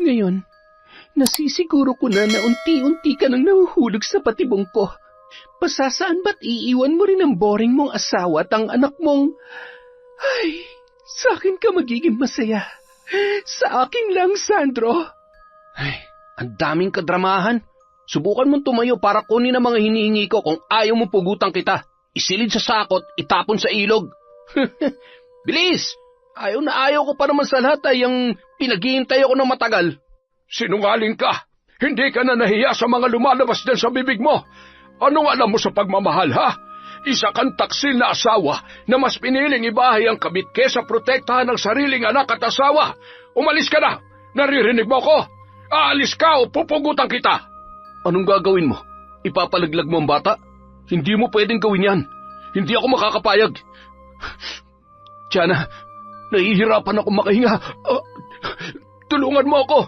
Ngayon, nasisiguro ko na unti-unti ka nang nahuhulog sa patibong ko. Pasasaan ba't iiwan mo rin ang boring mong asawa at ang anak mong... Ay, sa akin ka magiging masaya. Sa akin lang, Sandro. Ay, ang daming kadramahan. Subukan mong tumayo para kunin ang mga hinihingi ko kung ayaw mo pugutan kita. Isilid sa sakot, itapon sa ilog. Bilis! Ayaw na ayaw ko pa naman sa lahat ay yung pinaghihintay ako ng matagal. Sinungaling ka! Hindi ka na nahiya sa mga lumalabas din sa bibig mo. Anong alam mo sa pagmamahal, ha? Isa kang taksil na asawa na mas piniling ibahay ang kabit kesa protektahan ng sariling anak at asawa. Umalis ka na! Naririnig mo ko? Aalis ka o pupugutan kita! Anong gagawin mo? Ipapalaglag mo ang bata? Hindi mo pwedeng gawin yan. Hindi ako makakapayag. Tiana, nahihirapan ako makahinga. Tulungan mo ako.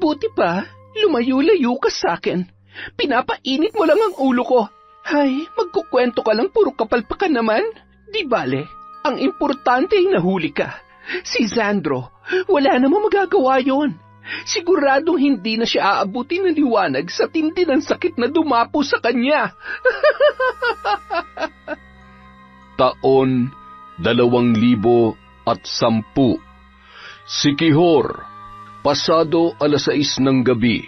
Buti pa, lumayo-layo ka sa akin. Pinapainit mo lang ang ulo ko. Hay, magkukwento ka lang, puro kapalpakan naman. Di bale, ang importante ay nahuli ka. Si Sandro, wala namang magagawa yon. Siguradong hindi na siya aabutin ng liwanag sa tindi ng sakit na dumapo sa kanya. Taon 2010. Siquijor, pasado 6:00 ng gabi,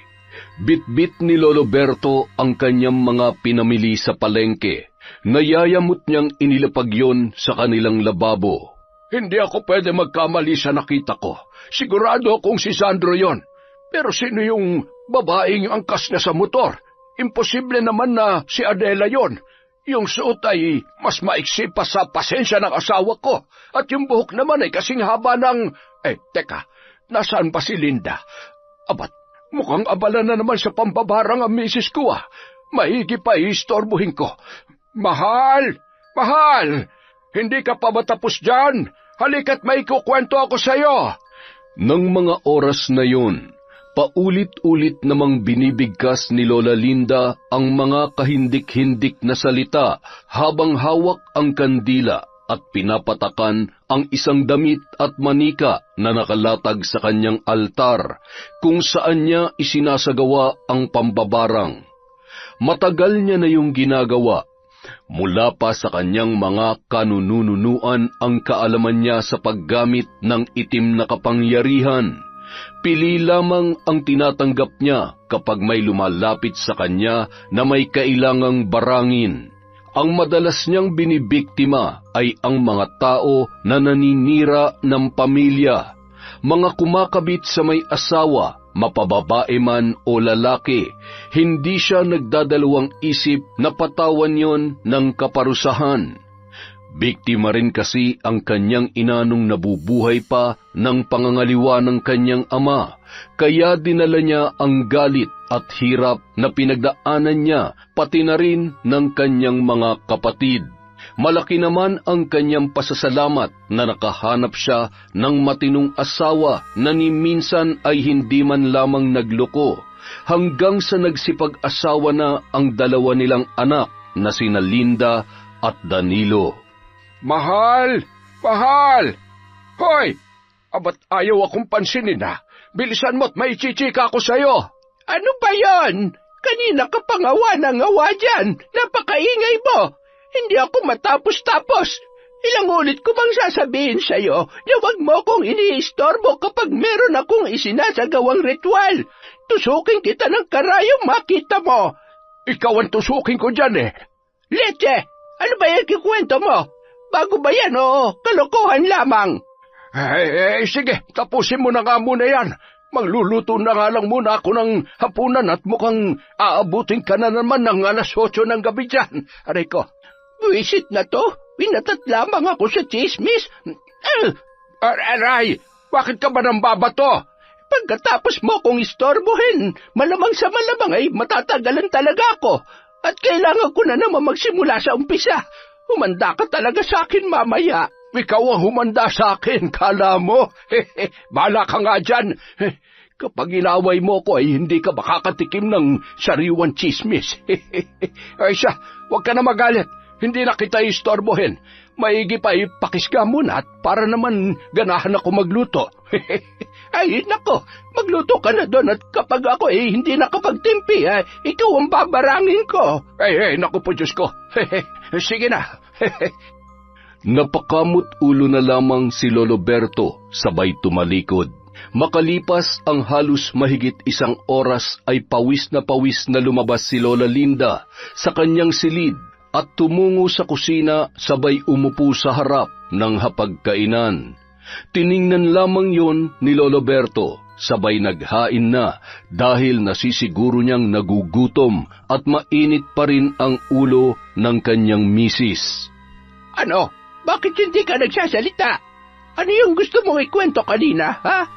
bitbit ni Lolo Berto ang kanyang mga pinamili sa palengke. Nayayamot niyang inilapag yon sa kanilang lababo. Hindi ako pwede magkamali sa nakita ko. Sigurado akong si Sandro yon. Pero sino yung babaeng angkas na sa motor? Imposible naman na si Adela yon. Yung suot ay mas maiksi pa sa pasensya ng asawa ko. At yung buhok naman ay kasing haba ng... Teka, nasaan pa si Linda? Abat, mukhang abala na naman sa pambabarang ang misis ko ah. Maigi pa istorbuhin ko. Mahal! Mahal! Hindi ka pa matapos dyan? Halika't may kukwento ako sa'yo. Nang mga oras na yun, paulit-ulit namang binibigkas ni Lola Linda ang mga kahindik-hindik na salita habang hawak ang kandila at pinapatakan ang isang damit at manika na nakalatag sa kanyang altar kung saan niya isinasagawa ang pambabarang. Matagal niya na yung ginagawa. Mula pa sa kanyang mga kanununuan ang kaalaman niya sa paggamit ng itim na kapangyarihan. Pili lamang ang tinatanggap niya kapag may lumalapit sa kanya na may kailangang barangin. Ang madalas niyang binibiktima ay ang mga tao na naninira ng pamilya, mga kumakabit sa may asawa, mapababae man o lalaki. Hindi siya nagdadalawang isip na patawan yon ng kaparusahan. Biktima rin kasi ang kanyang ina nung nabubuhay pa ng pangangaliwa ng kanyang ama, kaya dinala niya ang galit at hirap na pinagdaanan niya pati na rin ng kanyang mga kapatid. Malaki naman ang kanyang pasasalamat na nakahanap siya ng matinong asawa na ni minsan ay hindi man lamang nagloko, hanggang sa nagsipag-asawa na ang dalawa nilang anak na sina Linda at Danilo. Mahal! Mahal! Hoy! Abat ayaw akong pansinin na. Bilisan mo't may chichika ako sa'yo. Ano ba yon? Kanina ka pa ngawa na ngawa dyan. Napakaingay mo. Hindi ako matapos-tapos. Ilang ulit ko bang sasabihin sa'yo na huwag mo kong iniistorbo kapag meron akong isinasagawang ritual. Tusukin kita ng karayong makita mo. Ikaw ang tusukin ko dyan eh. Leche, ano ba yung kikwento mo? Bago ba yan o kalokohan lamang? Sige, tapusin mo na nga muna yan. Magluluto na nga lang muna ako ng hapunan at mukhang aabutin ka na naman ng 8:00 ng gabi dyan. Aray ko. Buwisit na to. Pinatat lamang ako sa chismis. Aray, bakit ka ba nang babato? Pagkatapos mo kong istorbohin, malamang sa malamang ay matatagalan talaga ako. At kailangan ko na naman magsimula sa umpisa. Humanda ka talaga sa akin mamaya. Ikaw ang humanda sa akin, kala mo? Bala ka nga dyan. Kapag inaway mo ko ay hindi ka makakatikim ng sariwan chismis. Ay siya, huwag ka na magalit. Hindi na kita istorbohin. maigi pa ipakis ka muna at para naman ganahan ako magluto. Ay, nako, magluto ka na doon at kapag ako hindi nakapagtimpi, ikaw ang babarangin ko. Ay, naku po Diyos ko. Sige na. Napakamot ulo na lamang si Lolo Berto, sabay tumalikod. Makalipas ang halos mahigit 1 oras ay pawis na lumabas si Lola Linda sa kanyang silid at tumungo sa kusina sabay umupo sa harap ng hapagkainan. Tiningnan lamang yon ni Lolo Berto, sabay naghain na dahil nasisiguro niyang nagugutom at mainit pa rin ang ulo ng kanyang misis. Ano? Bakit hindi ka nagsasalita? Ano yung gusto mong ikwento kanina, ha?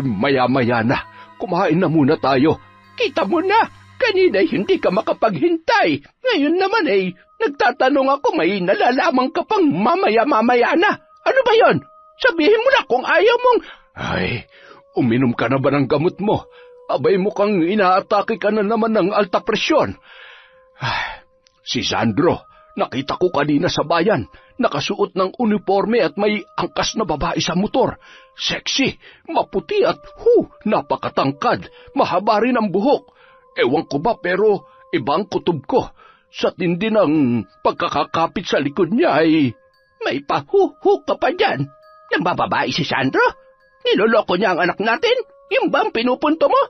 Maya-maya na. Kumain na muna tayo. Kita mo na, kanina hindi ka makapaghintay. Ngayon naman nagtatanong ako, may nalalaman ka pang mamaya-mamaya na. Ano ba yon? Sabihin mo na kung ayaw mong... Ay, uminom ka na ba ng gamot mo? Abay mukhang inaatake ka na naman ng alta presyon. Si Sandro, nakita ko kanina sa bayan. Nakasuot ng uniforme at may angkas na babae sa motor. Sexy, maputi at napakatangkad. Mahaba rin ang buhok. Ewan ko ba pero ibang kutob ko. Sa tindi ng pagkakakapit sa likod niya ay... May pahuhu ka pa dyan. Nang bababae si Sandro? Niloloko niya ang anak natin? Yung ba ang pinupunto mo?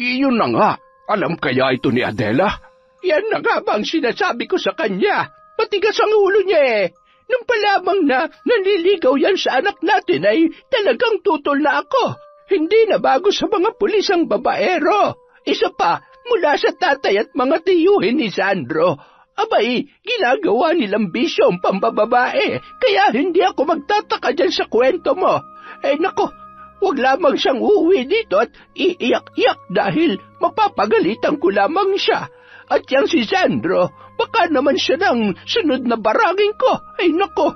Yun na nga. Alam kaya ito ni Adela? Yan na nga ba ang sinasabi ko sa kanya? Matigas ang ulo niya Nung palamang na nanliligaw yan sa anak natin ay talagang tutol na ako. Hindi na bago sa mga pulis ang babaero. Isa pa, mula sa tatay at mga tiyuhin ni Sandro. Abay, ginagawa nilang bisyo ang pambababae. Kaya hindi ako magtataka dyan sa kwento mo. Nako, huwag lamang siyang uuwi dito at iiyak-iyak dahil mapapagalitan ko lamang siya. At yang si Sandro, baka naman siya ng sunod na barangin ko. Nako,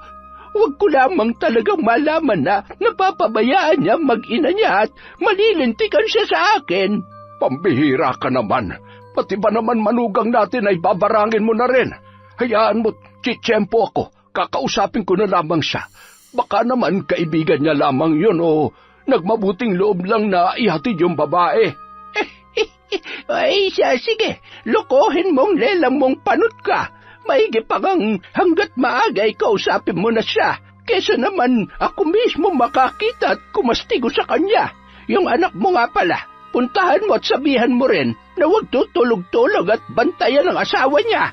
huwag ko lamang talagang malaman na napapabayaan niya mag-ina niya at malilintikan siya sa akin. Pambihira ka naman. Pati ba naman manugang natin ay babarangin mo na rin? Hayaan mo, tsitsyempo ako. Kakausapin ko na lamang siya. Baka naman kaibigan niya lamang yun o nagmabuting loob lang na ihatid yung babae. Ay, sige, lokohin mong lelang mong panot ka. Maigi pa ngang hanggat maaga kausapin mo na siya. Kesa naman ako mismo makakita at kumastigo sa kanya. Yung anak mo nga pala, puntahan mo at sabihan mo rin na huwag tutulog-tulog at bantayan ang asawa niya.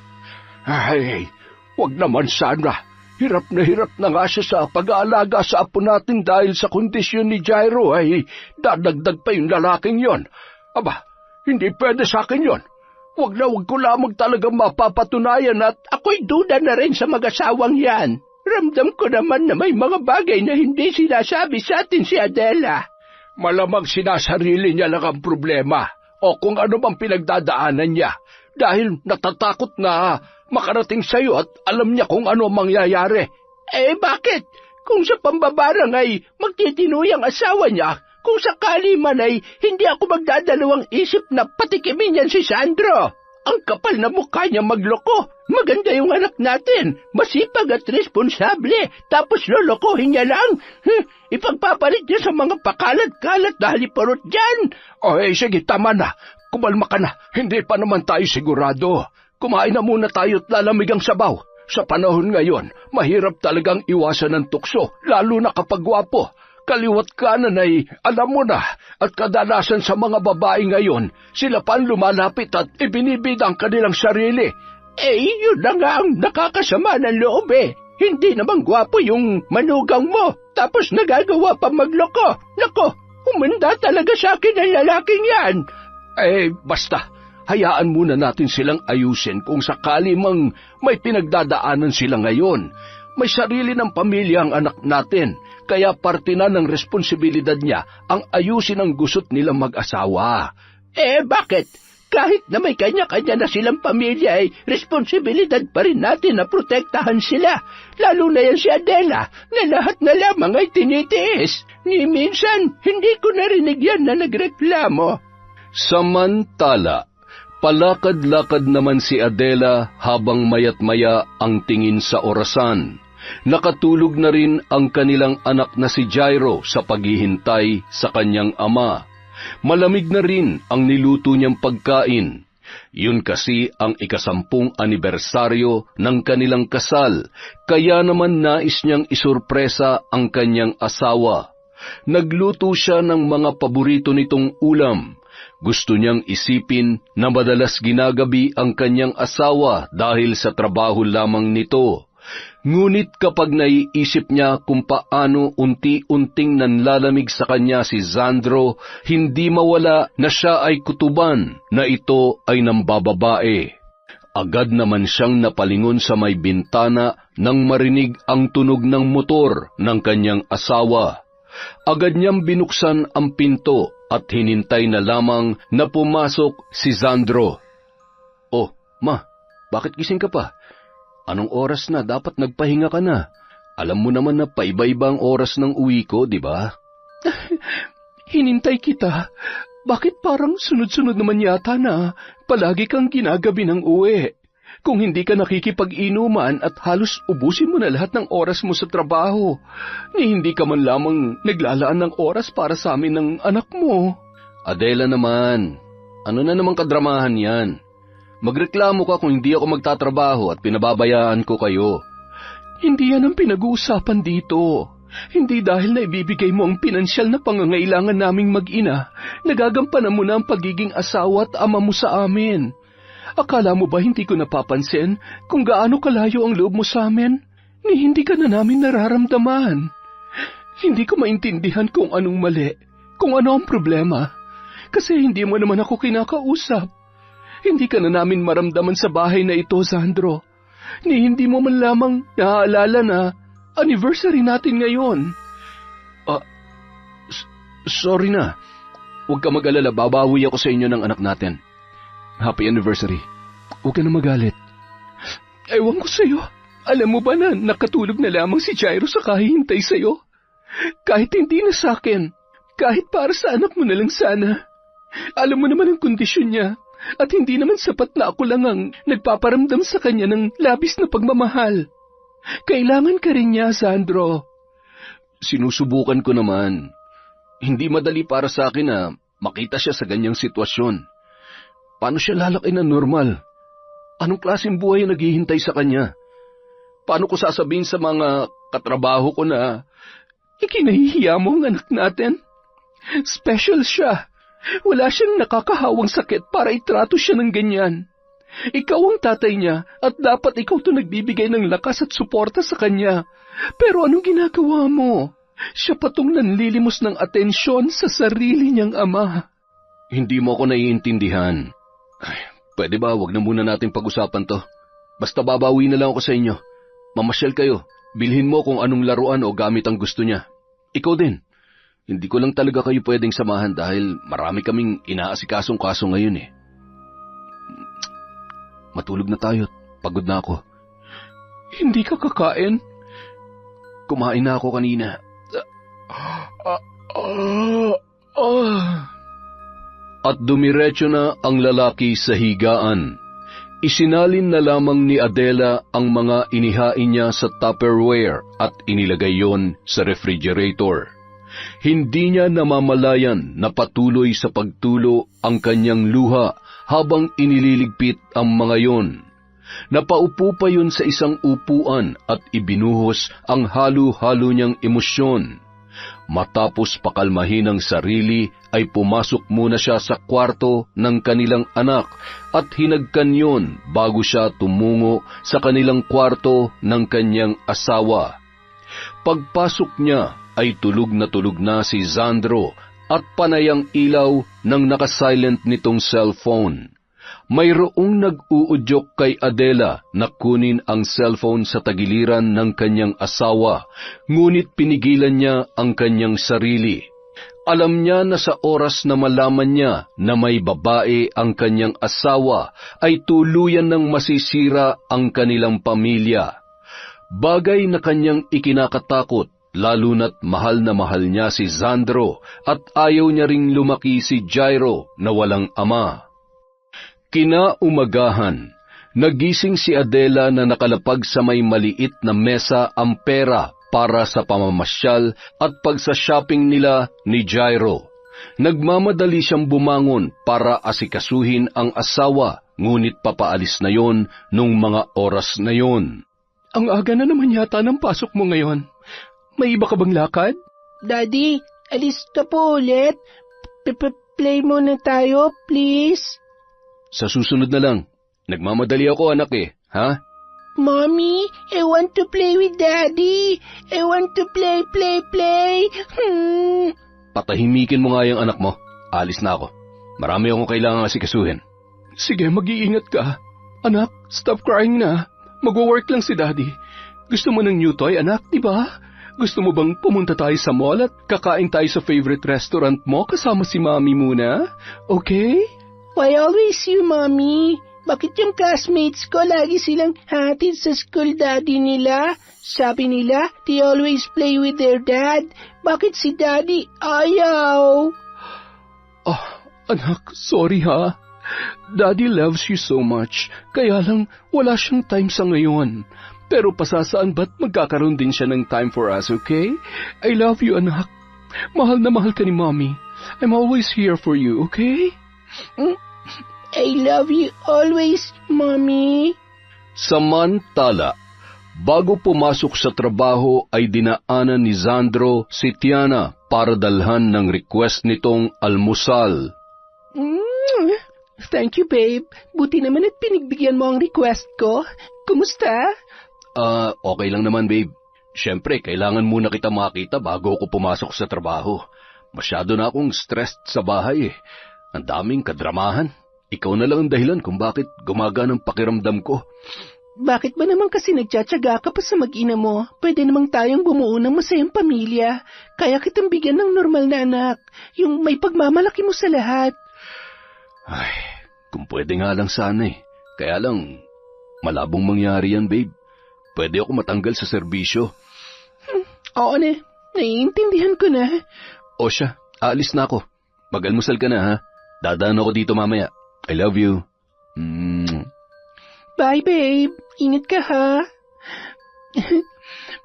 Ay, huwag naman sana. Hirap na nga siya sa pag-aalaga sa apo natin dahil sa kondisyon ni Jairo ay dadagdag pa yung lalaking yon. Aba, hindi pwede sa akin yon. Huwag ko lamang talagang mapapatunayan at ako'y duda na rin sa mag-asawang yan. Ramdam ko naman na may mga bagay na hindi sinasabi sa atin si Adela. Malamang sinasarili niya lang ang problema o kung ano bang pinagdadaanan niya dahil natatakot na makarating sa'yo at alam niya kung ano mangyayari. Bakit? Kung sa pambabarang ay magtitinuyang asawa niya, kung sakali man ay hindi ako magdadalawang isip na patikimin yan si Sandro. Ang kapal na mukha niya magloko. Maganda yung anak natin. Masipag at responsable. Tapos lolokohin niya lang. Ipagpapalit niya sa mga pakalat-kalat dahil iparot dyan. Sige, tama na. Kumalma ka na. Hindi pa naman tayo sigurado. Kumain na muna tayo at lalamig ang sabaw. Sa panahon ngayon, mahirap talagang iwasan ng tukso, lalo na kapag gwapo. Kaliwat kanan ay alam mo na at kadalasan sa mga babae ngayon, sila pa lumalapit at ibinibida ang kanilang sarili. Yun na nga ang nakakasama ng loob Hindi naman gwapo yung manugang mo, tapos nagagawa pa magloko. Nako, umanda talaga sa akin ang lalaking yan. Basta, hayaan muna natin silang ayusin kung sakali mang may pinagdadaanan sila ngayon. May sarili ng pamilya ang anak natin, kaya parte na ng responsibilidad niya ang ayusin ang gusot nilang mag-asawa. Bakit? Kahit na may kanya-kanya na silang pamilya ay responsibilidad pa rin natin na protektahan sila. Lalo na yan si Adela, na lahat na lamang ay tinitiis. Ni minsan, hindi ko narinig yan na nagreklamo. Samantala, Palakad-lakad naman si Adela habang mayat-maya ang tingin sa orasan. Nakatulog na rin ang kanilang anak na si Jairo sa paghihintay sa kanyang ama. Malamig na rin ang niluto niyang pagkain. Yun kasi ang 10 anibersaryo ng kanilang kasal, kaya naman nais niyang isurpresa ang kanyang asawa. Nagluto siya ng mga paborito nitong ulam. Gusto niyang isipin na madalas ginagabi ang kanyang asawa dahil sa trabaho lamang nito. Ngunit kapag naiisip niya kung paano unti-unting nanlalamig sa kanya si Sandro, hindi mawala na siya ay kutuban na ito ay nambababae. Agad naman siyang napalingon sa may bintana nang marinig ang tunog ng motor ng kanyang asawa. Agad niyang binuksan ang pinto at hinintay na lamang na pumasok si Sandro. "Oh, ma, bakit gising ka pa? Anong oras na? Dapat nagpahinga ka na. Alam mo naman na paiba-iba ang oras ng uwi ko, di ba?" Hinintay kita. Bakit parang sunod-sunod naman yata na palagi kang ginagabi ng uwi? Kung hindi ka nakikipag-inuman at halos ubusin mo na lahat ng oras mo sa trabaho, ni hindi ka man lamang naglalaan ng oras para sa amin ng anak mo. Adela naman, ano na namang kadramahan yan? Magreklamo ka kung hindi ako magtatrabaho at pinababayaan ko kayo. Hindi yan ang pinag-uusapan dito. Hindi dahil na ibibigay mo ang pinansyal na pangangailangan naming mag-ina, nagagampanan mo na ang pagiging asawa at ama mo sa amin. Akala mo ba hindi ko napapansin kung gaano kalayo ang loob mo sa amin? Ni hindi ka na namin nararamdaman. Hindi ko maintindihan kung anong mali, kung ano ang problema. Kasi hindi mo naman ako kinakausap. Hindi ka na namin maramdaman sa bahay na ito, Sandro. Ni hindi mo man lamang naaalala na anniversary natin ngayon. Sorry na. Huwag ka mag-alala, babawi ako sa inyo ng anak natin. Happy anniversary. Huwag ka na magalit. Ewan ko sa'yo. Alam mo ba na nakatulog na lamang si Jairo sa kahihintay sa'yo? Kahit hindi na sa'kin, kahit para sa anak mo na lang sana. Alam mo naman ang kondisyon niya, at hindi naman sapat na ako lang ang nagpaparamdam sa kanya ng labis na pagmamahal. Kailangan ka rin niya, Sandro. Sinusubukan ko naman. Hindi madali para sa akin na makita siya sa ganyang sitwasyon. Paano siya lalaki na normal? Anong klaseng buhay ang naghihintay sa kanya? Paano ko sasabihin sa mga katrabaho ko na ikinahihiya mo ang anak natin? Special siya. Wala siyang nakakahawang sakit para itrato siya ng ganyan. Ikaw ang tatay niya at dapat ikaw to nagbibigay ng lakas at suporta sa kanya. Pero anong ginagawa mo? Siya patong nanlilimos ng atensyon sa sarili niyang ama. Hindi mo ako naiintindihan. Ay, pwede ba wag na muna natin pag-usapan to? Basta babawi na lang ako sa inyo. Mamasyal kayo. Bilhin mo kung anong laruan o gamit ang gusto niya. Ikaw din. Hindi ko lang talaga kayo pwedeng samahan dahil marami kaming inaasikasong kaso ngayon eh. Matulog na tayo. Pagod na ako. Hindi ka kakain? Kumain na ako kanina. At dumiretso na ang lalaki sa higaan. Isinalin na lamang ni Adela ang mga inihain niya sa Tupperware at inilagay yon sa refrigerator. Hindi niya namamalayan na patuloy sa pagtulo ang kanyang luha habang inililigpit ang mga yon. Napaupo pa yun sa isang upuan at ibinuhos ang halo-halo niyang emosyon. Matapos pakalmahin ang sarili ay pumasok muna siya sa kwarto ng kanilang anak at hinagkan yon bago siya tumungo sa kanilang kwarto ng kanyang asawa. Pagpasok niya ay tulog na si Sandro at panay ang ilaw ng nakasilent nitong cellphone. Mayroong nag-uudyok kay Adela na kunin ang cellphone sa tagiliran ng kanyang asawa, ngunit pinigilan niya ang kanyang sarili. Alam niya na sa oras na malaman niya na may babae ang kanyang asawa, ay tuluyan ng masisira ang kanilang pamilya. Bagay na kanyang ikinakatakot, lalo na't mahal na mahal niya si Sandro at ayaw niya ring lumaki si Jairo na walang ama. Kinaumagahan, nagising si Adela na nakalapag sa may maliit na mesa ang pera para sa pamamasyal at pagsa-shopping nila ni Jairo. Nagmamadali siyang bumangon para asikasuhin ang asawa, ngunit papaalis na yon nung mga oras na yon. Ang aga na naman yata ng pasok mo ngayon. May iba ka bang lakad? Daddy, alis ka po ulit. Play muna tayo, please. Sa susunod na lang. Nagmamadali ako, anak ha? Mommy, I want to play with Daddy. I want to play. Patahimikin mo nga yung anak mo. Alis na ako. Marami akong kailangan asikasuhin. Sige, mag-iingat ka. Anak, stop crying na. Mag-work lang si Daddy. Gusto mo ng new toy, anak, di ba? Gusto mo bang pumunta tayo sa mall at kakain tayo sa favorite restaurant mo kasama si Mommy muna? Okay? Why always you, Mommy? Bakit yung classmates ko lagi silang hatid sa school daddy nila? Sabi nila, they always play with their dad. Bakit si Daddy ayaw? Anak, sorry ha. Daddy loves you so much, kaya lang wala siyang time sa ngayon. Pero pasasaan ba't magkakaroon din siya ng time for us, okay? I love you, anak. Mahal na mahal ka ni Mommy. I'm always here for you, okay? I love you always, Mommy. Samantala, bago pumasok sa trabaho ay dinaanan ni Sandro si Tiana para dalhan ng request nitong almusal. Thank you, babe. Buti naman at pinigbigyan mo ang request ko. Kumusta? Okay lang naman, babe. Siyempre, kailangan muna kita makita bago ako pumasok sa trabaho. Masyado na akong stressed sa bahay Ang daming kadramahan. Ikaw na lang ang dahilan kung bakit gumagaan ang pakiramdam ko. Bakit ba naman kasi nagtsatsaga ka pa sa mag-ina mo? Pwede namang tayong bumuo ng masayang pamilya. Kaya kitang bigyan ng normal na anak. Yung may pagmamalaki mo sa lahat. Ay, kung pwede nga lang sana Kaya lang, malabong mangyari yan, babe. Pwede ako matanggal sa serbisyo. Oo na, naiintindihan ko na. O siya, aalis na ako. Mag-almusal ka na, ha? Dadaan ako dito mamaya. I love you. Bye, babe. Ingat ka, ha?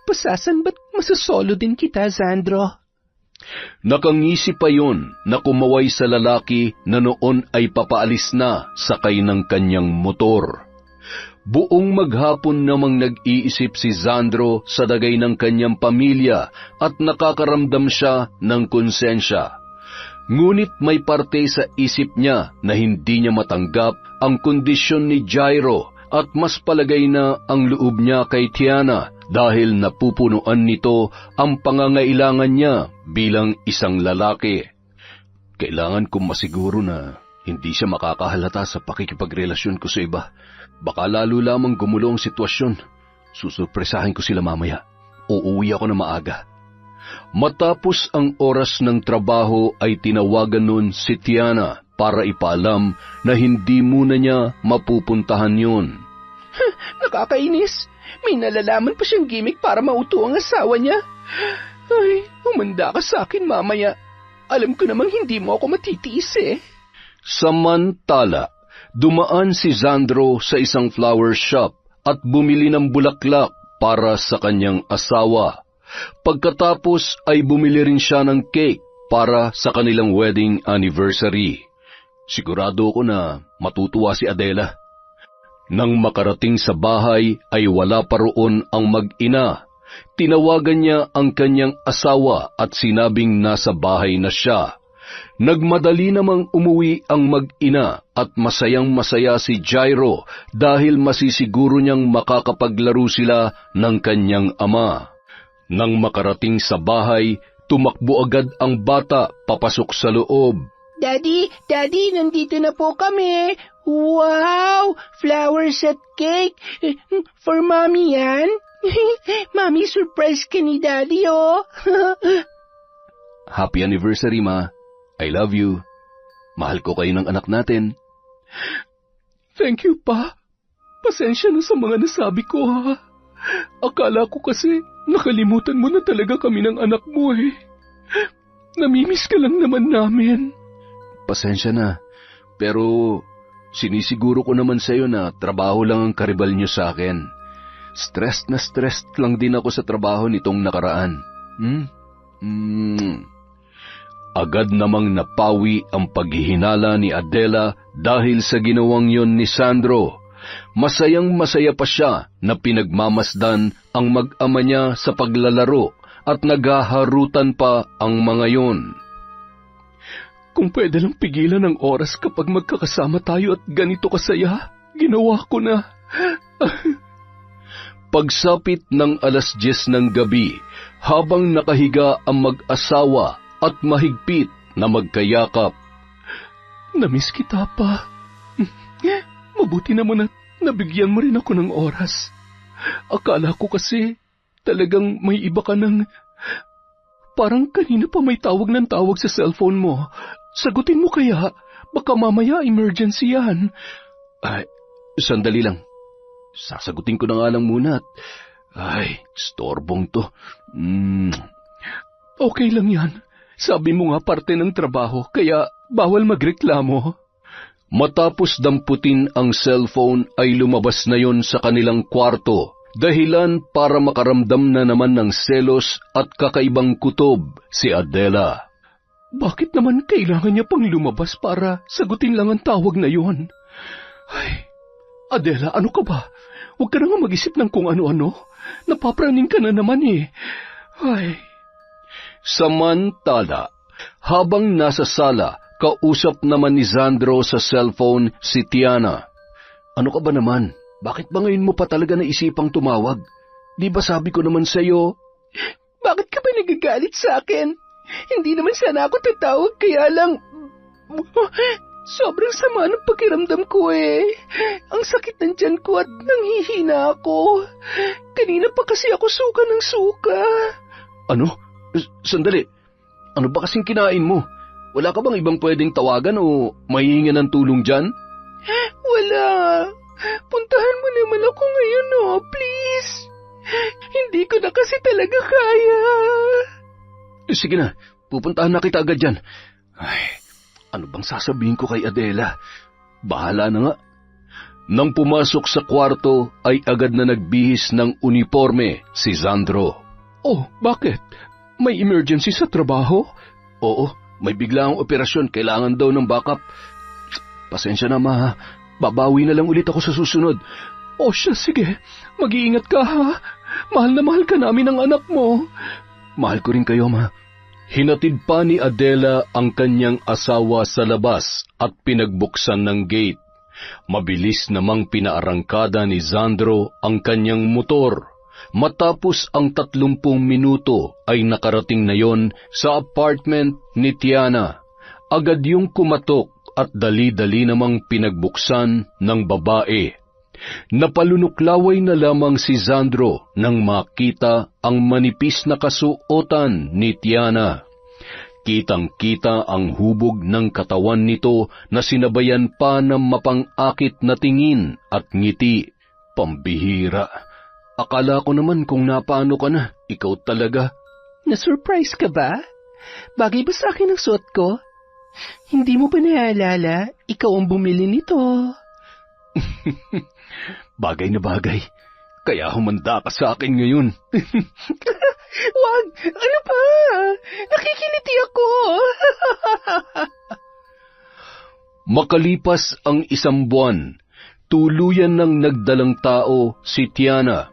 Pasasan ba't masasolo din kita, Sandro? Nakangisi pa yon na kumaway sa lalaki na noon ay papaalis na sakay ng kanyang motor. Buong maghapon namang nag-iisip si Sandro sa dagay ng kanyang pamilya at nakakaramdam siya ng konsensya. Ngunit may parte sa isip niya na hindi niya matanggap ang kondisyon ni Jairo at mas palagay na ang loob niya kay Tiana dahil napupunuan nito ang pangangailangan niya bilang isang lalaki. Kailangan kong masiguro na hindi siya makakahalata sa pakikipagrelasyon ko sa iba. Baka lalo lamang gumulo ang sitwasyon. Susurpresahin ko sila mamaya. Uuwi ako na maaga. Matapos ang oras ng trabaho ay tinawagan nun si Tiana para ipaalam na hindi muna niya mapupuntahan yun. Nakakainis. May nalalaman pa siyang gimmick para mauto ang asawa niya. Ay, umanda ka sa akin mamaya. Alam ko namang hindi mo ako matitiis Samantala, dumaan si Sandro sa isang flower shop at bumili ng bulaklak para sa kanyang asawa. Pagkatapos ay bumili rin siya ng cake para sa kanilang wedding anniversary. Sigurado ko na matutuwa si Adela. Nang makarating sa bahay ay wala pa roon ang mag-ina. Tinawagan niya ang kanyang asawa at sinabing nasa bahay na siya. Nagmadali namang umuwi ang mag-ina at masayang-masaya si Jairo dahil masisiguro niyang makakapaglaro sila ng kanyang ama. Nang makarating sa bahay, tumakbo agad ang bata papasok sa loob. Daddy, nandito na po kami. Wow! Flowers at cake. For Mommy yan? Mommy, surprise ka ni Daddy, Happy anniversary, Ma. I love you. Mahal ko kayo ng anak natin. Thank you, Pa. Pasensya na sa mga nasabi ko, ha. Akala ko kasi nakalimutan mo na talaga kami ng anak mo, Namimiss ka lang naman namin. Pasensya na, pero Sinisiguro ko naman sa'yo na trabaho lang ang karibal niyo sa akin. Stressed na stressed lang din ako sa trabaho nitong nakaraan. Agad namang napawi ang paghihinala ni Adela dahil sa ginawang yon ni Sandro. Masayang masaya pa siya na pinagmamasdan ang mag-ama niya sa paglalaro at naghaharutan pa ang mga yon. Kung pwede lang pigilan ang oras kapag magkakasama tayo at ganito kasaya, ginawa ko na. Pagsapit ng 10:00 ng gabi, habang nakahiga ang mag-asawa at mahigpit na magkayakap. Namiss kita pa. Mabuti naman at nabigyan mo rin ako ng oras. Akala ko kasi talagang may iba ka ng... Parang kanina pa may tawag ng tawag sa cellphone mo. Sagutin mo kaya, baka mamaya emergency yan. Ay, sandali lang. Sasagutin ko na nga lang muna at... Ay, storbong to. Okay lang yan. Sabi mo nga parte ng trabaho, kaya bawal magreklamo. Matapos damputin ang cellphone ay lumabas na yon sa kanilang kwarto, dahilan para makaramdam na naman ng selos at kakaibang kutob si Adela. Bakit naman kailangan niya pang lumabas para sagutin lang ang tawag na yon? Ay, Adela, ano ka ba? Huwag ka na nga mag-isip ng kung ano-ano. Napapraning ka na naman eh. Ay. Samantala, habang nasa sala, kausap naman ni Sandro sa cellphone si Tiana. Ano ka ba naman? Bakit ba ngayon mo pa talaga naisipang tumawag? Di ba sabi ko naman sa'yo? Bakit ka ba nagagalit sa akin? Hindi naman sana ako tatawag, kaya lang... Sobrang sama ng pakiramdam ko eh. Ang sakit ng tiyan ko at nanghihina ako. Kanina pa kasi ako suka ng suka. Ano? Sandali. Ano ba kasing kinain mo? Wala ka bang ibang pwedeng tawagan o mahihinga ng tulong dyan? Wala. Puntahan mo naman ako ngayon, oh, please. Hindi ko na kasi talaga kaya. Sige na, pupuntahan na kita agad dyan. Ay, ano bang sasabihin ko kay Adela? Bahala na nga. Nang pumasok sa kwarto ay agad na nagbihis ng uniforme si Sandro. Oh, bakit? May emergency sa trabaho? Oo, may biglaang operasyon. Kailangan daw ng backup. Pasensya na, ma. Babawi na lang ulit ako sa susunod. O siya, sige. Mag-iingat ka, ha? Mahal na mahal ka namin ng anak mo. Mahal ko rin kayo, ma. Hinatid pa ni Adela ang kanyang asawa sa labas at pinagbuksan ng gate. Mabilis namang pinaarangkada ni Sandro ang kanyang motor. Matapos ang 30 minuto ay nakarating na yon sa apartment ni Tiana. Agad yung kumatok at dali-dali namang pinagbuksan ng babae. Napalunuklaway na lamang si Sandro nang makita ang manipis na kasuotan ni Tiana. Kitang-kita ang hubog ng katawan nito na sinabayan pa ng mapang-akit na tingin at ngiti. Pambihira. Akala ko naman kung napaano ka na, ikaw talaga. Na-surprise ka ba? Bagay ba sa akin ang suot ko? Hindi mo ba naalala? Ikaw ang bumili nito. Bagay na bagay. Kaya humanda ka sa akin ngayon. Wag! Ano pa? Nakikiliti ako. Makalipas ang 1 buwan, tuluyan ng nagdalang tao si Tiana.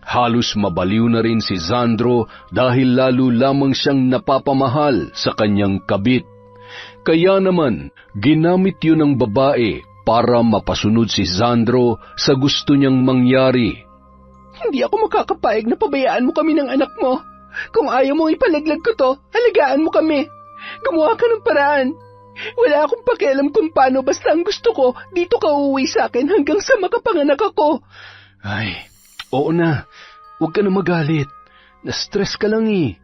Halos mabaliw na rin si Sandro dahil lalo lamang siyang napapamahal sa kanyang kabit. Kaya naman, ginamit yun ng babae para mapasunod si Sandro sa gusto niyang mangyari. Hindi ako makakapayag na pabayaan mo kami ng anak mo. Kung ayaw mong ipalaglag ko to, alagaan mo kami. Gumawa ka ng paraan. Wala akong pakialam kung paano, basta ang gusto ko, dito ka uuwi sa akin hanggang sa makapanganak ako. Ay, oo na. Huwag ka na magalit. Na-stress ka lang eh.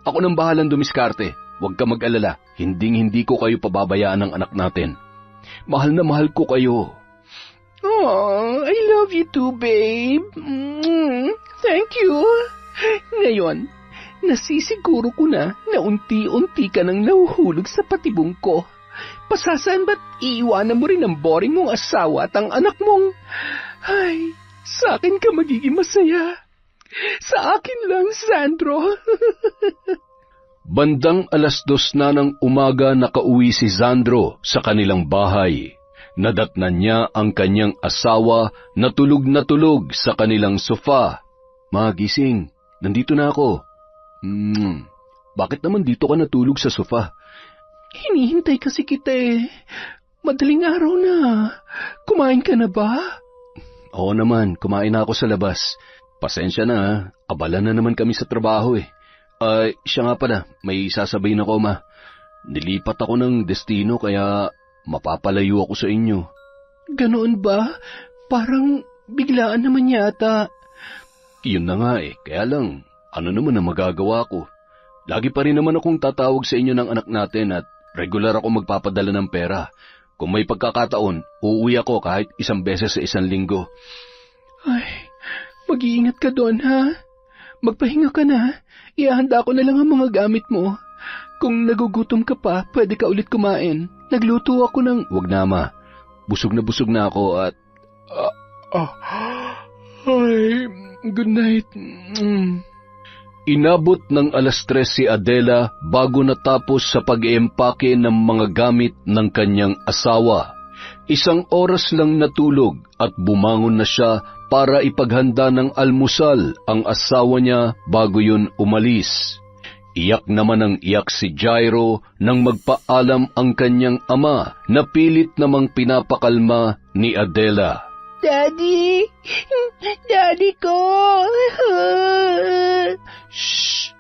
Ako nang bahalang dumiskarte. Huwag ka mag-alala. Hinding-hindi ko kayo pababayaan ng anak natin. Mahal na mahal ko kayo. Oh, I love you too, babe. Thank you. Ngayon, nasisiguro ko na unti-unti ka nang nahuhulog sa patibong ko. Pasasaan ba't iiwanan mo rin ang boring mong asawa at ang anak mong... Ay, sa akin ka magiging masaya. Sa akin lang, Sandro. Bandang 2:00 na ng umaga nakauwi si Sandro sa kanilang bahay. Nadatnan niya ang kanyang asawa na tulog sa kanilang sofa. Magising, nandito na ako. Bakit naman dito ka natulog sa sofa? Hinihintay kasi kita eh. Madaling araw na. Kumain ka na ba? Oo naman, kumain na ako sa labas. Pasensya na, abala na naman kami sa trabaho eh. Siya nga pala, may sasabihin ako, ma. Nilipat ako ng destino kaya mapapalayo ako sa inyo. Ganoon ba? Parang biglaan naman yata. Yun na nga eh, kaya lang, ano naman ang magagawa ko? Lagi pa rin naman akong tatawag sa inyo ng anak natin at regular ako magpapadala ng pera. Kung may pagkakataon, uuwi ako kahit 1 beses sa 1 linggo. Ay, mag-iingat ka doon ha. Magpahinga ka na. Ihahanda ko na lang ang mga gamit mo. Kung nagugutom ka pa, pwede ka ulit kumain. Nagluto ako ng... Wag na, ma. Busog na ako at... Ay, good night. Inabot ng 3:00 si Adela bago natapos sa pag-iempake ng mga gamit ng kanyang asawa. 1 oras lang natulog at bumangon na siya para ipaghanda ng almusal ang asawa niya bago yun umalis. Iyak naman ang iyak si Jairo nang magpaalam ang kanyang ama na pilit namang pinapakalma ni Adela. Daddy! Daddy ko! Shh!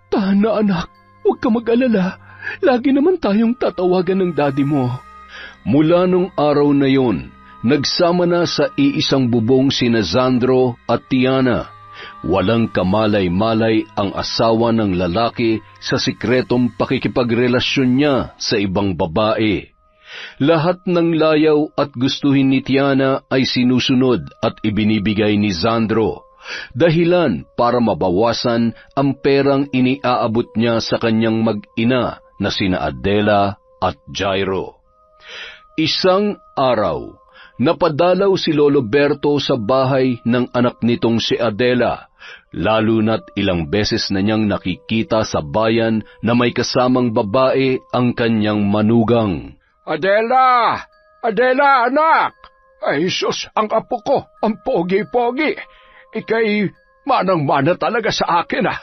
Tana anak, huwag ka mag-alala. Lagi naman tayong tatawagan ng daddy mo. Mula nung araw na yon, nagsama na sa iisang bubong sina Sandro at Tiana. Walang kamalay-malay ang asawa ng lalaki sa sikretong pakikipagrelasyon niya sa ibang babae. Lahat ng layaw at gustuhin ni Tiana ay sinusunod at ibinibigay ni Sandro, dahilan para mabawasan ang perang iniaabot niya sa kanyang mag-ina na sina Adela at Jairo. Isang araw, napadalaw si Lolo Berto sa bahay ng anak nitong si Adela, lalo na't ilang beses na niyang nakikita sa bayan na may kasamang babae ang kanyang manugang. Adela! Adela, anak! Ay, sus, ang apo ko, ang pogi-pogi. Ika'y manang-mana talaga sa akin, ah.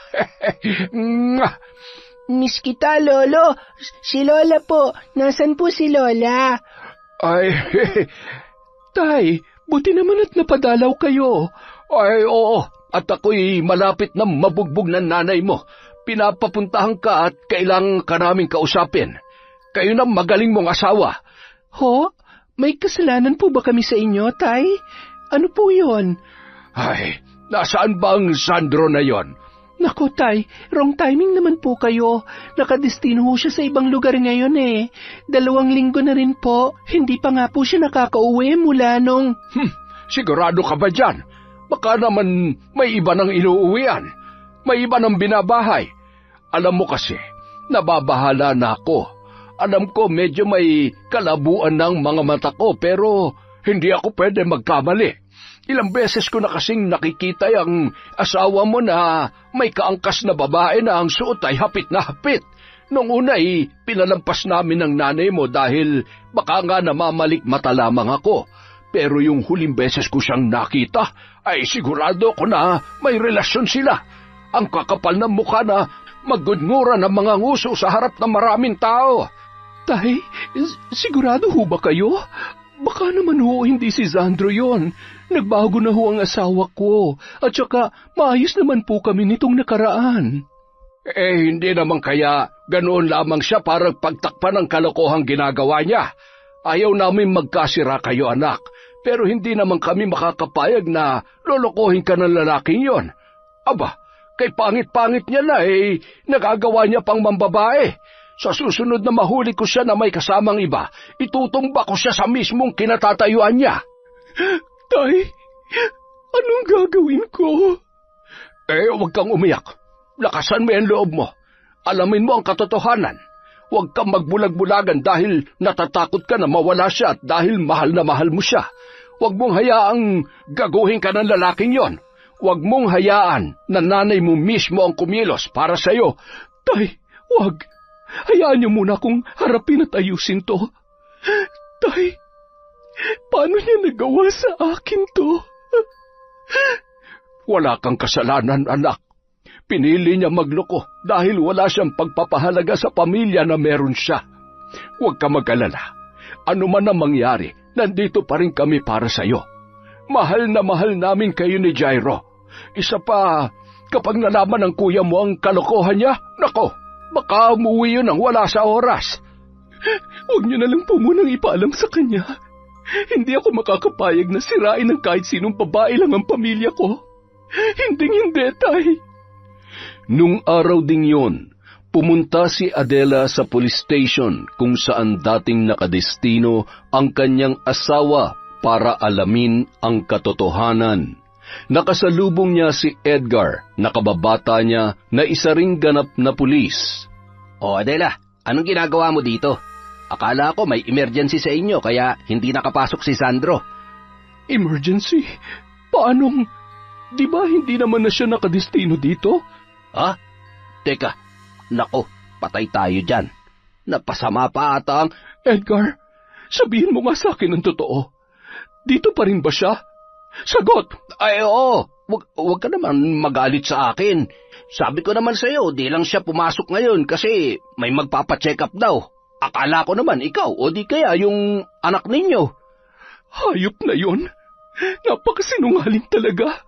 Miss kita, Lolo. Si Lola po. Nasaan po si Lola? Ay, Tay, buti naman at napadalaw kayo. ay, oo. At ako'y malapit na mabugbog ng nanay mo. Pinapapuntahan ka at kailangan ka naming kausapin. Kayo na magaling mong asawa. Ho? May kasalanan po ba kami sa inyo, Tay? Ano po yon? Ay, nasaan ba ang Sandro na yon? Naku, Tay, wrong timing naman po kayo. Nakadestino ho siya sa ibang lugar ngayon eh. 2 linggo na rin po. Hindi pa nga po siya nakakauwi mula nung... Sigurado ka ba dyan? Baka naman may iba nang inuuwian. May iba nang binabahay. Alam mo kasi, nababahala na ako. Alam ko medyo may kalabuan ng mga mata ko pero hindi ako pwede magkamali. Ilang beses ko na kasing nakikita ang asawa mo na may kaangkas na babae na ang suot ay hapit na hapit. Noong una ay pinalampas namin ng nanay mo dahil baka nga namamalik mata lamang ako. Pero yung huling beses ko siyang nakita ay sigurado ko na may relasyon sila. Ang kakapal ng mukha na magudngura ng mga nguso sa harap ng maraming tao. Tay, sigurado ho ba kayo? Baka naman ho hindi si Sandro yon. Nagbago na ho ang asawa ko. At saka maayos naman po kami nitong nakaraan. Hindi naman kaya ganoon lamang siya para pagtakpan ng kalokohang ginagawa niya. Ayaw namin magkasira kayo, anak. Pero hindi naman kami makakapayag na lolokohin ka ng lalaking yon. Aba, kay pangit-pangit niya na nagagawa niya pang mambabae. Sa susunod na mahuli ko siya na may kasamang iba, itutumba ko siya sa mismong kinatatayuan niya. Tay, anong gagawin ko? Huwag kang umiyak. Lakasan mo ang loob mo. Alamin mo ang katotohanan. Huwag kang magbulag-bulagan dahil natatakot ka na mawala siya at dahil mahal na mahal mo siya. Huwag mong hayaang gaguhin ka ng lalaking yon. Huwag mong hayaan na nanay mo mismo ang kumilos para sa'yo. Tay, wag. Hayaan niyo muna akong harapin at ayusin to. Tay, paano niya nagawa sa akin to? Wala kang kasalanan, anak. Pinili niya magloko dahil wala siyang pagpapahalaga sa pamilya na meron siya. Huwag ka mag-alala. Ano man ang mangyari, nandito pa rin kami para sa'yo. Mahal na mahal namin kayo ni Jairo. Isa pa, kapag nalaman ng kuya mo ang kalokohan niya, nako, baka umuwi yun ang wala sa oras. Huwag niyo na lang po munang ipaalam sa kanya. Hindi ako makakapayag na sirain ng kahit sinong babae lang ang pamilya ko. Hindi, tay. Nung araw ding yon, pumunta si Adela sa police station kung saan dating nakadestino ang kanyang asawa para alamin ang katotohanan. Nakasalubong niya si Edgar, na kababata niya na isa ring ganap na pulis. O Adela, anong ginagawa mo dito? Akala ko may emergency sa inyo kaya hindi nakapasok si Sandro. Emergency? Paanong? Di ba hindi naman na siya nakadestino dito? Ha? Teka, nako, patay tayo dyan. Napasama pa ata ang... Edgar, sabihin mo nga sa akin ang totoo. Dito pa rin ba siya? Sagot! Ay oo, wag ka naman magalit sa akin. Sabi ko naman sa'yo, di lang siya pumasok ngayon kasi may magpapacheck up daw. Akala ko naman ikaw o di kaya yung anak ninyo. Hayop na yon. Napakasinungaling talaga.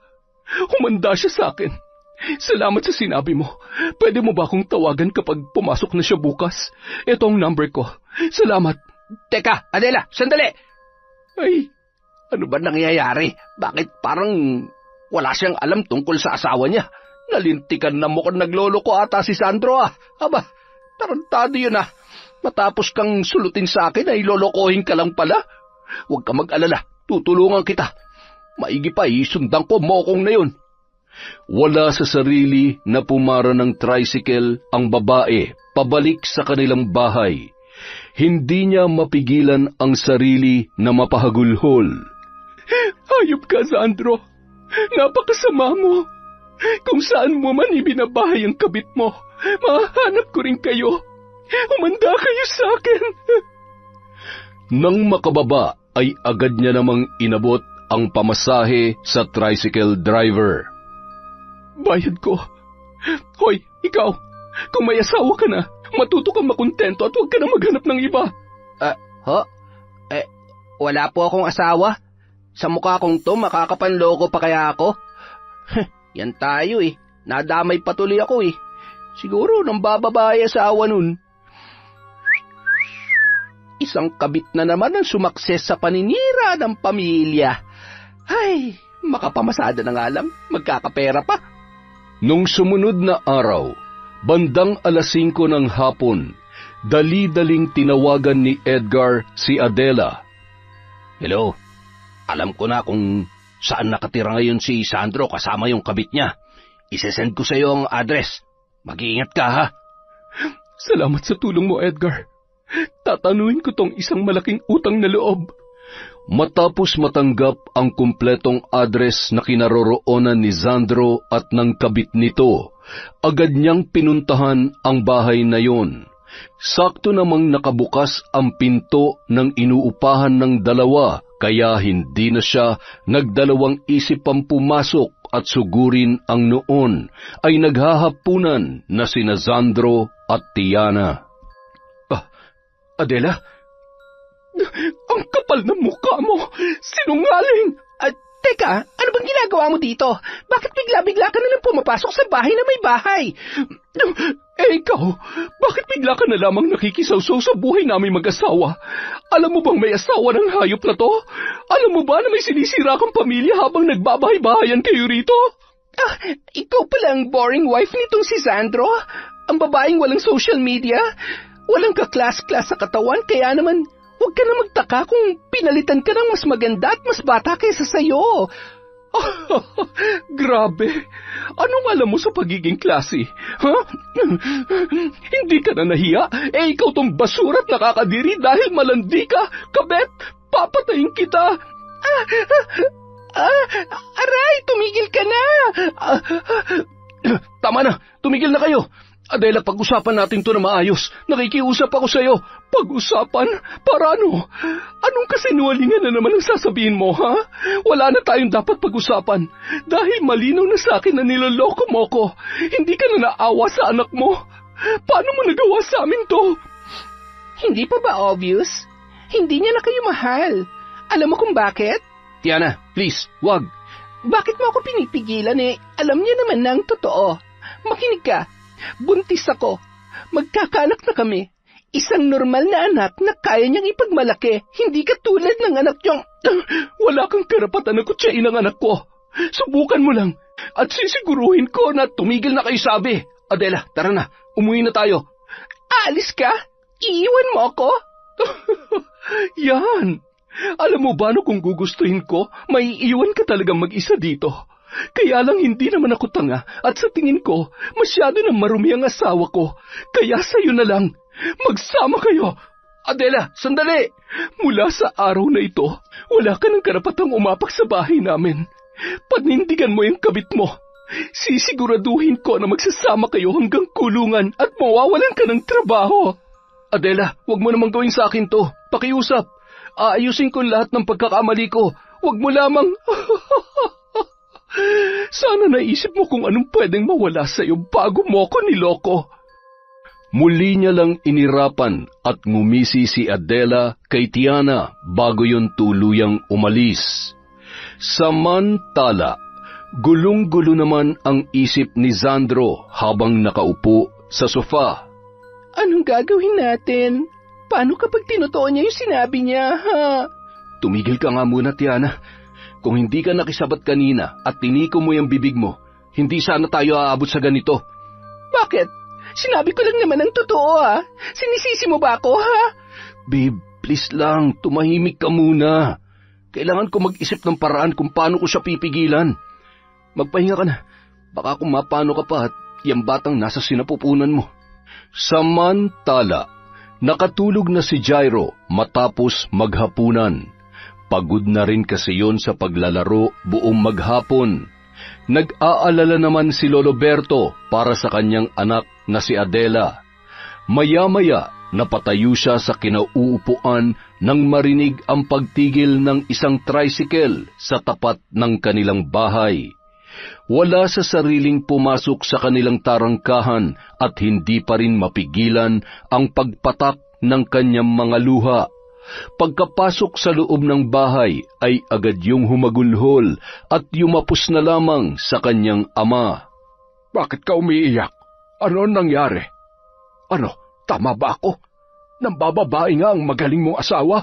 Humanda siya sa akin. Salamat sa sinabi mo. Pwede mo ba akong tawagan kapag pumasok na siya bukas? Ito ang number ko. Salamat. Teka, Adela, sandali! Ay, ano ba nangyayari? Bakit parang wala siyang alam tungkol sa asawa niya? Nalintikan na mukhang nagloloko ata si Sandro ah. Aba, tarantado yun ah. Matapos kang sulutin sa akin ay lolokohin ka lang pala. Huwag ka mag-alala, tutulungan kita. Maigi pa, isundan ko mokong na yun. Wala sa sarili na pumara ng tricycle ang babae pabalik sa kanilang bahay. Hindi niya mapigilan ang sarili na mapahagulhol. Hayop ka, Sandro. Napakasama mo. Kung saan mo man ibinabahay ang kabit mo, mahanap ko rin kayo. Humanda kayo sa akin. Nang makababa ay agad niya namang inabot ang pamasahe sa tricycle driver. Bayad ko. Hoy, ikaw, kung may asawa ka na, matuto kang makontento at huwag ka na maghanap ng iba. Wala po akong asawa. Sa mukha kong to, makakapanloko pa kaya ako? Yan tayo eh. Nadamay patuloy ako eh. Siguro nang bababae asawa nun. Isang kabit na naman ang sumakses sa paninira ng pamilya. Ay, makapamasada na nga lang. Magkakapera pa. Nung sumunod na araw, bandang 5:00 ng hapon, dali-daling tinawagan ni Edgar si Adela. Hello, alam ko na kung saan nakatira ngayon si Sandro kasama yung kabit niya. Isesend ko sa iyo ang address. Mag-iingat ka ha. Salamat sa tulong mo, Edgar. Tatanuin ko tong isang malaking utang na loob. Matapos matanggap ang kumpletong address na kinaroroonan ni Sandro at ng kabit nito, agad niyang pinuntahan ang bahay na yon. Sakto namang nakabukas ang pinto ng inuupahan ng dalawa, kaya hindi na siya nagdalawang isip pang pumasok at sugurin ang noon ay naghahapunan na sina Sandro at Tiana. Adela? Ang kapal ng mukha mo! Sinungaling! Teka, ano bang ginagawa mo dito? Bakit bigla-bigla ka na lang pumapasok sa bahay na may bahay? Ikaw, bakit bigla ka na lamang nakikisawsaw sa buhay namin mag-asawa? Alam mo bang may asawa ng hayop na to? Alam mo ba na may sinisira kang pamilya habang nagbabahay-bahayan kayo rito? Ikaw pala ang boring wife nitong si Sandro? Ang babaeng walang social media? Walang kaklas-klas sa katawan, kaya naman huwag ka na magtaka kung pinalitan ka ng mas maganda at mas bata kaysa sayo. Grabe! Anong alam mo sa pagiging klase? Ha? Hindi ka na nahiya? Ikaw tong basura't nakakadiri dahil malandi ka? Kabet, papatayin kita! Aray, tumigil ka na! Tama na, tumigil na kayo. Adela, pag-usapan natin to na maayos. Nakikiusap ako sa'yo. Pag-usapan? Para ano? Anong kasinungalingan na naman ang sasabihin mo, ha? Wala na tayong dapat pag-usapan. Dahil malinaw na sa akin na niloloko mo ko. Hindi ka na naawa sa anak mo. Paano mo nagawa sa amin to? Hindi pa ba obvious? Hindi niya na kayo mahal. Alam mo kung bakit? Tiana, please, wag. Bakit mo ako pinipigilan eh? Alam niya naman na ang totoo. Makinig ka. Buntis ako. Magkakaanak na kami. Isang normal na anak na kaya niyang ipagmalaki. Hindi katulad ng anak niyang... Wala kang karapatan na kutsain ang anak ko. Subukan mo lang. At sisiguruhin ko na tumigil na kayo sabi. Adela, tara na. Umuwi na tayo. Aalis ka? Iiwan mo ako? Yan. Alam mo ba no kung gugustuhin ko, may iiwan ka talagang mag-isa dito. Kaya lang hindi naman ako tanga at sa tingin ko, masyado na marumi ang asawa ko. Kaya sa'yo na lang, magsama kayo. Adela, sandali! Mula sa araw na ito, wala ka ng karapatang umapak sa bahay namin. Panindigan mo yung kabit mo. Sisiguraduhin ko na magsasama kayo hanggang kulungan at mawawalan ka ng trabaho. Adela, wag mo namang gawin sa akin to. Pakiusap. Aayusin ko lahat ng pagkakamali ko. Wag mo lamang... Sana naisip mo kung anong pwedeng mawala sa'yo bago mo ko niloko. Muli niya lang inirapan at ngumisi si Adela kay Tiana bago yun tuluyang umalis. Samantala, gulong-gulo naman ang isip ni Sandro habang nakaupo sa sofa. Anong gagawin natin? Paano kapag tinotoo niya yung sinabi niya, ha? Tumigil ka nga muna, Tiana. Kung hindi ka nakisabat kanina at tiniko mo yung bibig mo, hindi sana tayo aabot sa ganito. Bakit? Sinabi ko lang naman ang totoo, ha? Sinisisi mo ba ako, ha? Babe, please lang, tumahimik ka muna. Kailangan ko mag-isip ng paraan kung paano ko siya pipigilan. Magpahinga ka na. Baka kung mapano ka pa at yung batang nasa sinapupunan mo. Samantala, nakatulog na si Jairo matapos maghapunan. Pagod na rin kasi yon sa paglalaro buong maghapon. Nag-aalala naman si Lolo Berto para sa kanyang anak na si Adela. Maya-maya, napatayo siya sa kinauupuan nang marinig ang pagtigil ng isang tricycle sa tapat ng kanilang bahay. Wala sa sariling pumasok sa kanilang tarangkahan at hindi pa rin mapigilan ang pagpatak ng kanyang mga luha. Pagkapasok sa loob ng bahay ay agad yung humagulhol at yumapos na lamang sa kanyang ama. Bakit ka umiiyak? Ano nangyari? Ano, tama ba ako? Nambababae nga ang magaling mong asawa?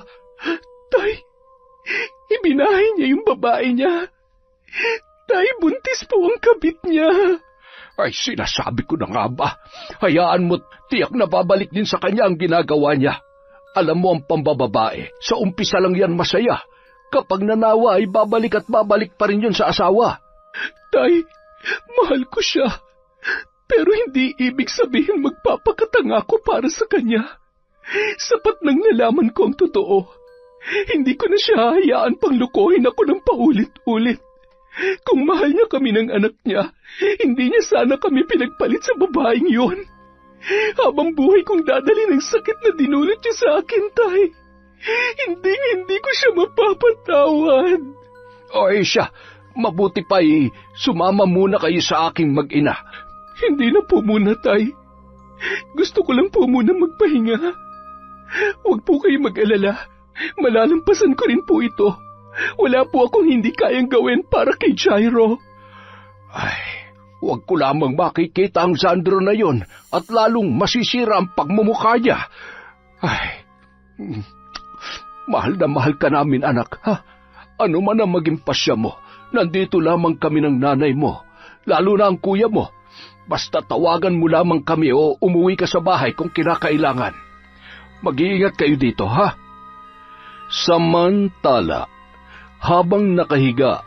Tay, ibinahay niya yung babae niya. Tay, buntis po ang kabit niya. Ay, sinasabi ko na nga ba? Hayaan mo't tiyak na babalik din sa kanya ang ginagawa niya. Alam mo ang pambababae, sa umpisa lang yan masaya. Kapag nanawa ay babalik at babalik pa rin yun sa asawa. Tay, mahal ko siya. Pero hindi ibig sabihin magpapakatanga ko para sa kanya. Sapat nang nalaman ko ang totoo. Hindi ko na siya hayaan pang lukohin ako ng paulit-ulit. Kung mahal niya kami ng anak niya, hindi niya sana kami pinagpalit sa babaeng yun. Habang buhay kong dadali ng sakit na dinulot niya sa akin, Tay. Hindi ko siya mapapatawad. O siya, mabuti pa sumama muna kayo sa aking mag-ina. Hindi na po muna, Tay. Gusto ko lang po muna magpahinga. Huwag po kayo mag-alala. Malalampasan ko rin po ito. Wala po akong hindi kayang gawin para kay Jairo. Ay, huwag ko lamang makikita ang Sandro na yon at lalong masisira ang pagmumukha niya. Ay, mahal na mahal ka namin, anak, ha? Ano man ang maging pasya mo, nandito lamang kami ng nanay mo, lalo na ang kuya mo. Basta tawagan mo lamang kami o umuwi ka sa bahay kung kinakailangan. Mag-iingat kayo dito, ha? Samantala, habang nakahiga,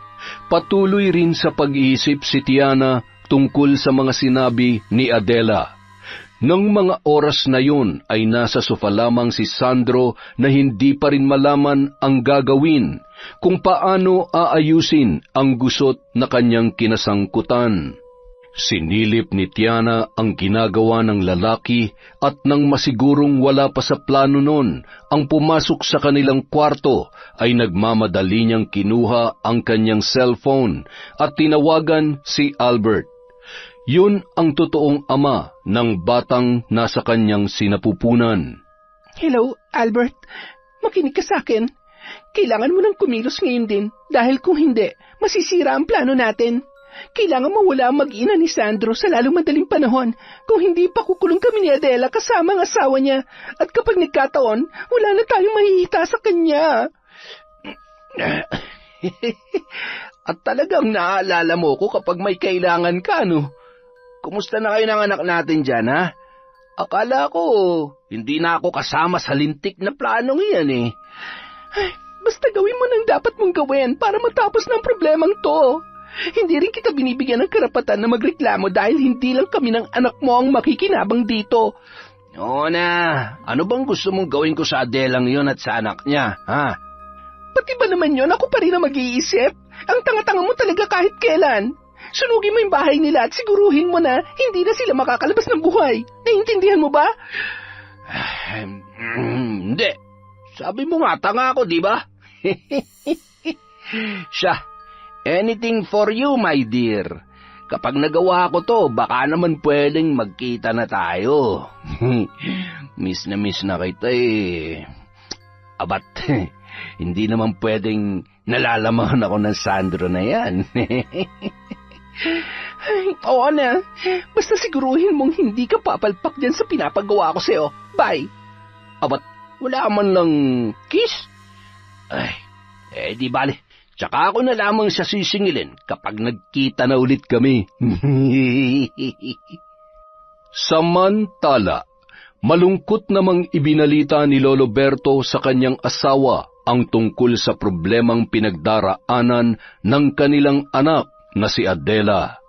Patuloy rin sa pag-iisip si Tiana tungkol sa mga sinabi ni Adela. Nang mga oras na yun ay nasa sofa lamang si Sandro na hindi pa rin malaman ang gagawin kung paano aayusin ang gusot na kanyang kinasangkutan. Sinilip ni Tiana ang ginagawa ng lalaki at nang masigurong wala pa sa plano nun ang pumasok sa kanilang kwarto ay nagmamadali niyang kinuha ang kanyang cellphone at tinawagan si Albert. Yun ang totoong ama ng batang nasa kanyang sinapupunan. Hello, Albert. Makinig ka sa akin. Kailangan mo nang kumilos ngayon din dahil kung hindi, masisira ang plano natin. Kailangan mawala ang mag-ina ni Sandro sa lalong madaling panahon. Kung hindi pa kukulong kami ni Adela kasama ang asawa niya. At kapag nagkataon, wala na tayong mahihita sa kanya. At talagang naaalala mo ko kapag may kailangan ka, no? Kumusta na kayo ng anak natin dyan, ha? Akala ko, hindi na ako kasama sa lintik na planong iyan, eh. Ay, basta gawin mo nang dapat mong gawin para matapos ng problemang to. Hindi rin kita binibigyan ng karapatan na magreklamo dahil hindi lang kami ng anak mo ang makikinabang dito. Oo na, ano bang gusto mong gawin ko sa Adelang yon at sa anak niya, ha? Pati ba naman yon ako pa rin na mag-iisip? Ang tanga-tanga mo talaga kahit kailan. Sunugin mo yung bahay nila at siguruhin mo na hindi na sila makakalabas ng buhay. Naiintindihan mo ba? Hindi. Sabi mo nga, tanga ako, di ba? Siya. Anything for you, my dear. Kapag nagawa ko to, baka naman pwedeng magkita na tayo. Miss na kita eh. Abat, hindi naman pwedeng nalalaman ako ng Sandro na yan. Oo na, basta siguruhin mong hindi ka papalpak dyan sa pinapagawa ko sa'yo. Bye. Abat, wala man lang kiss? Ay, di bale. Tsaka ako na lamang siya sisingilin kapag nagkita na ulit kami. Samantala, malungkot namang ibinalita ni Lolo Berto sa kanyang asawa ang tungkol sa problemang pinagdaraanan ng kanilang anak na si Adela.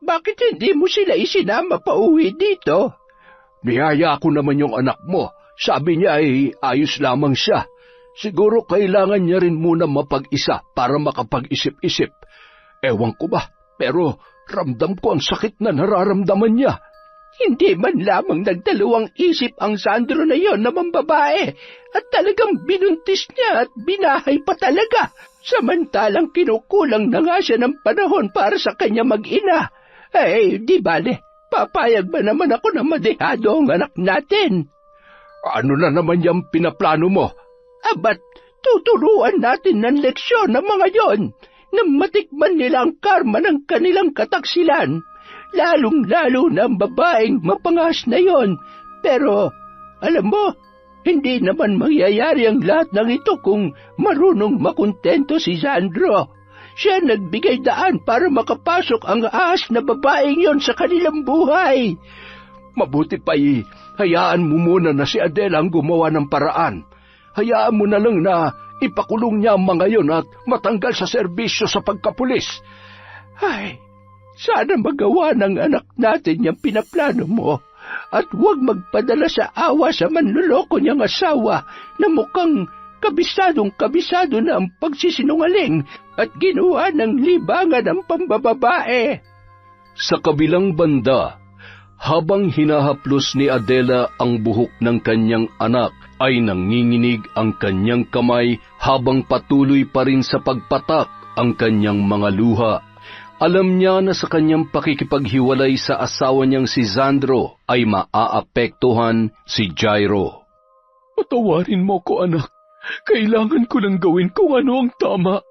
Bakit hindi mo sila isinama pa uwi dito? Niyaya ko naman yung anak mo. Sabi niya ay ayos lamang siya. Siguro kailangan niya rin muna mapag-isa para makapag-isip-isip. Ewan ko ba, pero ramdam ko ang sakit na nararamdaman niya. Hindi man lamang nagdalawang isip ang Sandro na yon na mambabae at talagang binuntis niya at binahay pa talaga. Samantalang kinukulang na nga siya ng panahon para sa kanya mag-ina. Di bale, papayag ba naman ako na madehado ang anak natin? Ano na naman yung pinaplano mo? Abat, tuturuan natin ng leksyon ng mga yon na matikman nila ang karma ng kanilang kataksilan. Lalong-lalo na ang babaeng mapangas na yon. Pero, alam mo, hindi naman mangyayari ang lahat ng ito kung marunong makontento si Sandro. Siya nagbigay daan para makapasok ang ahas na babaeng yon sa kanilang buhay. Mabuti pa hayaan mo muna na si Adela ang gumawa ng paraan. Hayaan mo na lang na ipakulong niya ang mga yon at matanggal sa serbisyo sa pagkapulis. Ay, sana magawa ng anak natin yung pinaplano mo at huwag magpadala sa awa sa manluloko niyang asawa na mukhang kabisado na ang pagsisinungaling at ginawa ng libangan ang pambababae. Sa kabilang banda, habang hinahaplos ni Adela ang buhok ng kanyang anak, ay nanginginig ang kanyang kamay habang patuloy pa rin sa pagpatak ang kanyang mga luha. Alam niya na sa kanyang pakikipaghiwalay sa asawa niyang si Sandro ay maaapektuhan si Jairo. Patawarin mo ko, anak. Kailangan ko lang gawin kung ano ang tama.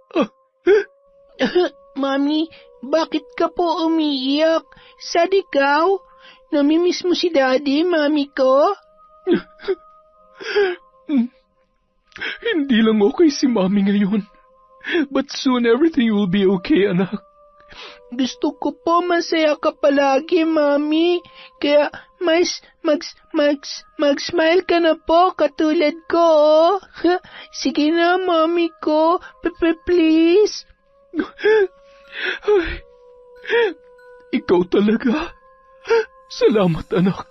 Mami, bakit ka po umiiyak? Sad ikaw? Namimiss mo si Daddy, Mami ko? Hindi lang okay si Mami ngayon. But soon everything will be okay, anak. Gusto ko po masaya ka palagi, Mami. Kaya mag-smile ka na po katulad ko, oh. Sige na, Mami ko. Please. Ay, ikaw talaga. Salamat, anak.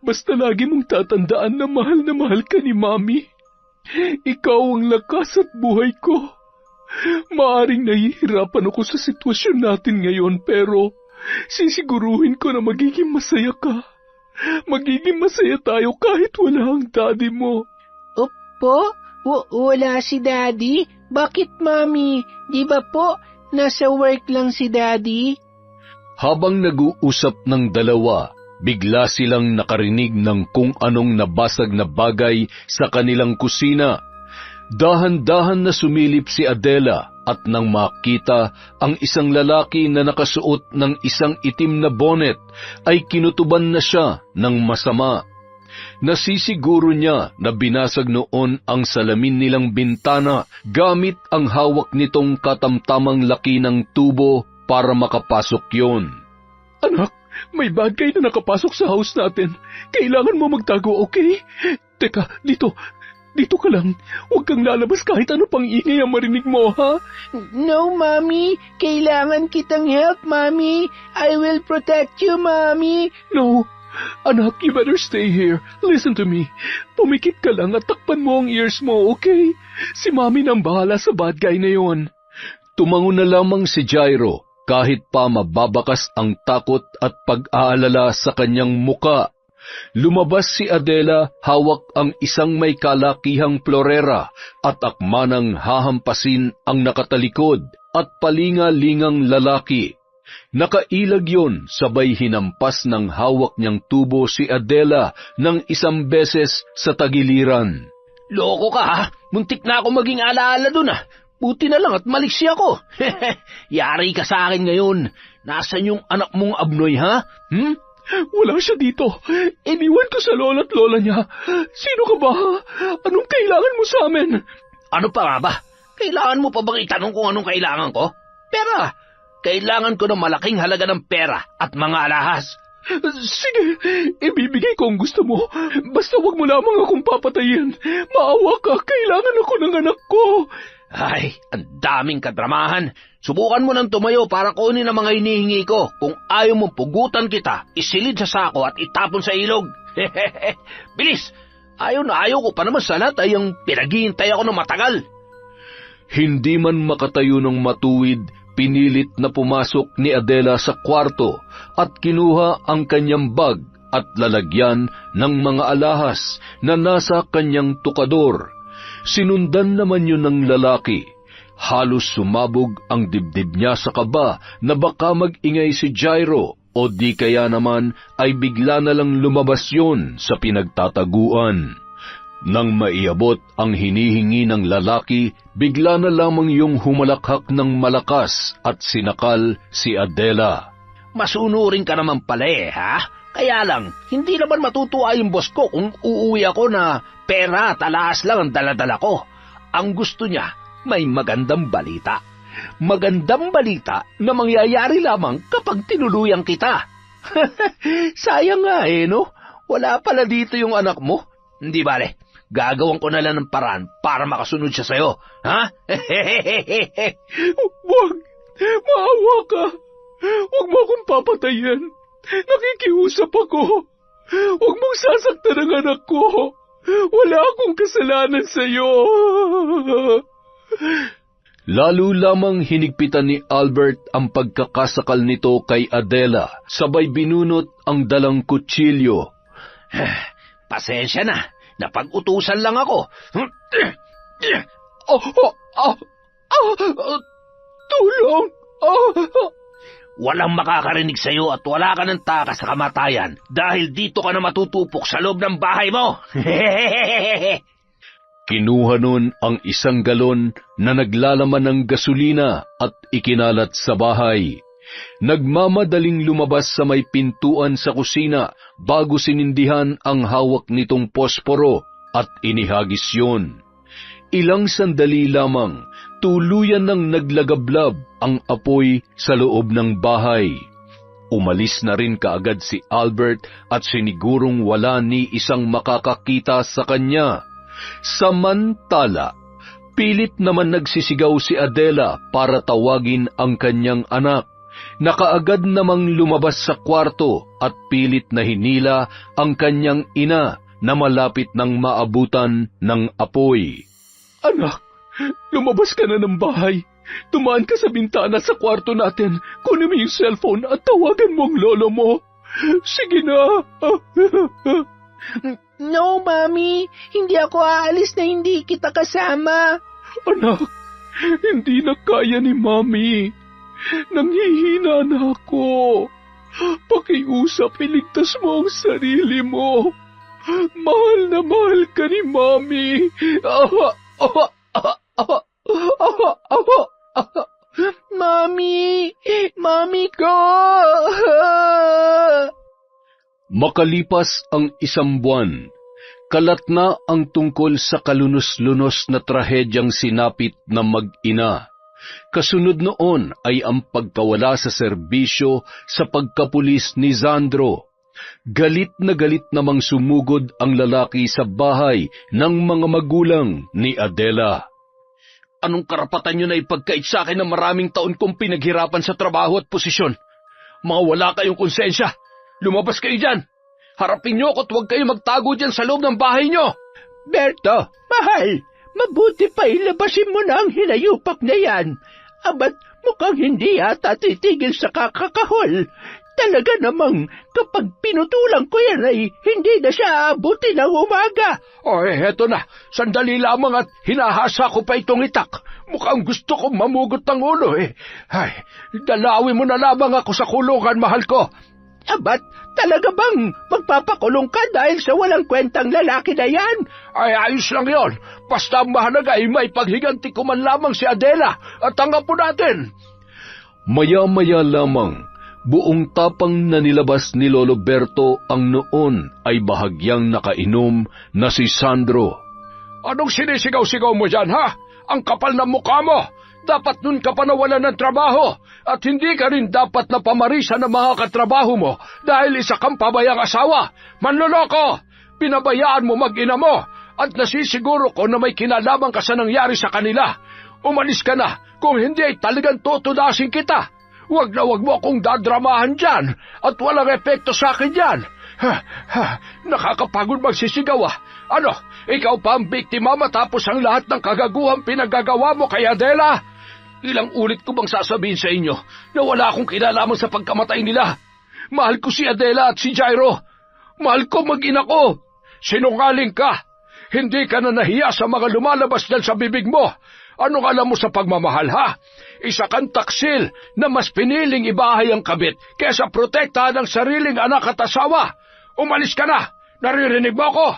Basta lagi mong tatandaan na mahal ka ni Mami. Ikaw ang lakas at buhay ko. Maaring nahihirapan ako sa sitwasyon natin ngayon pero sisiguruhin ko na magiging masaya ka. Magiging masaya tayo kahit wala ang daddy mo. Opo? Wala si Daddy? Bakit, Mami? Di ba po, nasa work lang si Daddy? Habang nag-uusap ng dalawa, bigla silang nakarinig ng kung anong nabasag na bagay sa kanilang kusina. Dahan-dahan na sumilip si Adela at nang makita ang isang lalaki na nakasuot ng isang itim na bonnet, ay kinutuban na siya ng masama. Nasisiguro niya na binasag noon ang salamin nilang bintana gamit ang hawak nitong katamtamang laki ng tubo para makapasok yon. Anak, may bad guy na nakapasok sa house natin. Kailangan mo magtago, okay? Teka, dito ka lang. Huwag kang lalabas kahit ano pang ingay ang marinig mo, ha? No, Mommy. Kailangan kitang help, Mommy. I will protect you, Mommy. No. Anak, you better stay here. Listen to me. Pumikit ka lang at takpan mo ang ears mo, okay? Si Mami nang bahala sa bad guy na yon. Tumango na lamang si Jairo kahit pa mababakas ang takot at pag-aalala sa kanyang muka. Lumabas si Adela, hawak ang isang may kalakihang florera at akmanang hahampasin ang nakatalikod at palingalingang lalaki. Nakailag yon, sabay hinampas ng hawak niyang tubo si Adela ng isang beses sa tagiliran. Loko ka ha? Muntik na ako maging alaala dun ah. Buti na lang at maliksi ako. Yari ka sa akin ngayon. Nasaan yung anak mong Abnoy ha? Wala siya dito. Iniwan ko sa lola at lola niya. Sino ka ba ha? Anong kailangan mo sa amin? Ano pa nga ba? Kailangan mo pa bang itanong kung anong kailangan ko? Pera. Kailangan ko ng malaking halaga ng pera at mga alahas. Sige, ibibigay ko ang gusto mo. Basta wag mo lamang akong papatayin. Maawa ka, kailangan ako ng anak ko. Ay, ang daming kadramahan. Subukan mo nang tumayo para kunin ang mga hinihingi ko. Kung ayaw mong pugutan kita, isilid sa sako at itapon sa ilog. Bilis! Ayaw ko pa naman sa lahat ay ang pinaghihintay ako ng matagal. Hindi man makatayo ng matuwid, pinilit na pumasok ni Adela sa kwarto at kinuha ang kanyang bag at lalagyan ng mga alahas na nasa kanyang tukador. Sinundan naman yun ng lalaki. Halos sumabog ang dibdib niya sa kaba na baka mag-ingay si Jairo o di kaya naman ay bigla na lang lumabas yun sa pinagtataguan. Nang maiabot ang hinihingi ng lalaki, bigla na lamang yung humalakhak ng malakas at sinakal si Adela. Masunurin ka naman pala ha? Kaya lang, hindi naman matutuwa yung boss ko kung uuwi ako na pera at alahas lang ang daladala ko. Ang gusto niya, may magandang balita. Magandang balita na mangyayari lamang kapag tinuluyan kita. Sayang nga no? Wala pala dito yung anak mo. Hindi bale, gagawan ko na lang ng paraan para makasunod siya sa'yo. Ha? Wag! Maawa ka! Huwag mo akong papatayin. Nakikiusap ako. Huwag mong sasaktan ang anak ko. Wala akong kasalanan sa'yo. Lalo lamang hinigpitan ni Albert ang pagkakasakal nito kay Adela, sabay binunot ang dalang kutsilyo. Pasensya na, napag-utusan lang ako. Tulong! Walang makakarinig sa'yo at wala ka ng taka sa kamatayan dahil dito ka na matutupok sa loob ng bahay mo. Kinuha nun ang isang galon na naglalaman ng gasolina at ikinalat sa bahay. Nagmamadaling lumabas sa may pintuan sa kusina bago sinindihan ang hawak nitong posporo at inihagis yun. Ilang sandali lamang, tuluyan ng naglagablab ang apoy sa loob ng bahay. Umalis na rin kaagad si Albert at sinigurong wala ni isang makakakita sa kanya. Samantala, Pilit naman nagsisigaw si Adela para tawagin ang kanyang anak. Nakaagad namang lumabas sa kwarto at pilit na hinila ang kanyang ina na malapit ng maabutan ng apoy. Anak, lumabas ka na ng bahay. Tumaan ka sa bintana sa kwarto natin. Kunin mo yung cellphone at tawagan mo ang lolo mo. Sige na. No, Mami. Hindi ako aalis na hindi kita kasama. Anak, hindi na kaya ni Mami. Nanghihina na ako. Pakiusap, iligtas mo ang sarili mo. Mahal na mahal ka ni Mami. Mami! Mami ko! Makalipas ang 1 buwan, kalat na ang tungkol sa kalunos-lunos na trahedyang sinapit ng mag-ina. Kasunod noon ay ang pagkawala sa serbisyo sa pagkapulis ni Sandro. Galit namang sumugod ang lalaki sa bahay ng mga magulang ni Adela. Anong karapatan nyo na ipagkait sa akin ng maraming taon kong pinaghirapan sa trabaho at posisyon? Mga wala kayong konsensya. Lumabas kayo dyan. Harapin nyo at huwag kayo magtago dyan sa loob ng bahay nyo. Berto, mahal, mabuti pa ilabasin mo na ang hinayupak na yan. Abat mukhang hindi yata titigil sa kakakahol. Talaga namang kapag pinutulang ko yan ay hindi na siya aabuti ng umaga. Heto na. Sandali lamang at hinahasa ko pa itong itak. Mukhang gusto kong mamugot ng ulo Ay, dalawin mo na lamang ako sa kulungan, mahal ko. Abat, talaga bang magpapakulong ka dahil sa walang kwentang lalaki na yan? Ay, ayos lang yon. Basta ang mahalaga ay may paghiganti ko man lamang si Adela at ang apo natin. Maya-maya lamang, buong tapang na nilabas ni Lolo Berto ang noon ay bahagyang nakainom na si Sandro. Anong sinisigaw-sigaw mo dyan, ha? Ang kapal ng mukha mo! Dapat nun ka pa nawalan ng trabaho at hindi ka rin dapat na pamarisan ng mga katrabaho mo dahil isa kang pabayang asawa. Manloloko! Pinabayaan mo mag-ina mo at nasisiguro ko na may kinalaman ka sa nangyari sa kanila. Umalis ka na, kung hindi ay talagang tutudasin kita. Huwag na huwag mo akong dadramahan dyan at walang epekto sa akin dyan. Nakakapagod magsisigaw Ano, ikaw pa ang biktima matapos ang lahat ng kagaguhang pinagagawa mo kay Adela? Ilang ulit ko bang sasabihin sa inyo na wala akong kinalaman sa pagkamatay nila? Mahal ko si Adela at si Jairo. Mahal ko mag-ina ko. Sinungaling ka. Hindi ka na nahiya sa mga lumalabas dyan sa bibig mo. Anong alam mo sa pagmamahal, ha? Isa kang taksil na mas piniling ibahay ang kabit kaysa protektahan ang sariling anak at asawa. Umalis ka na. Naririnig mo ako?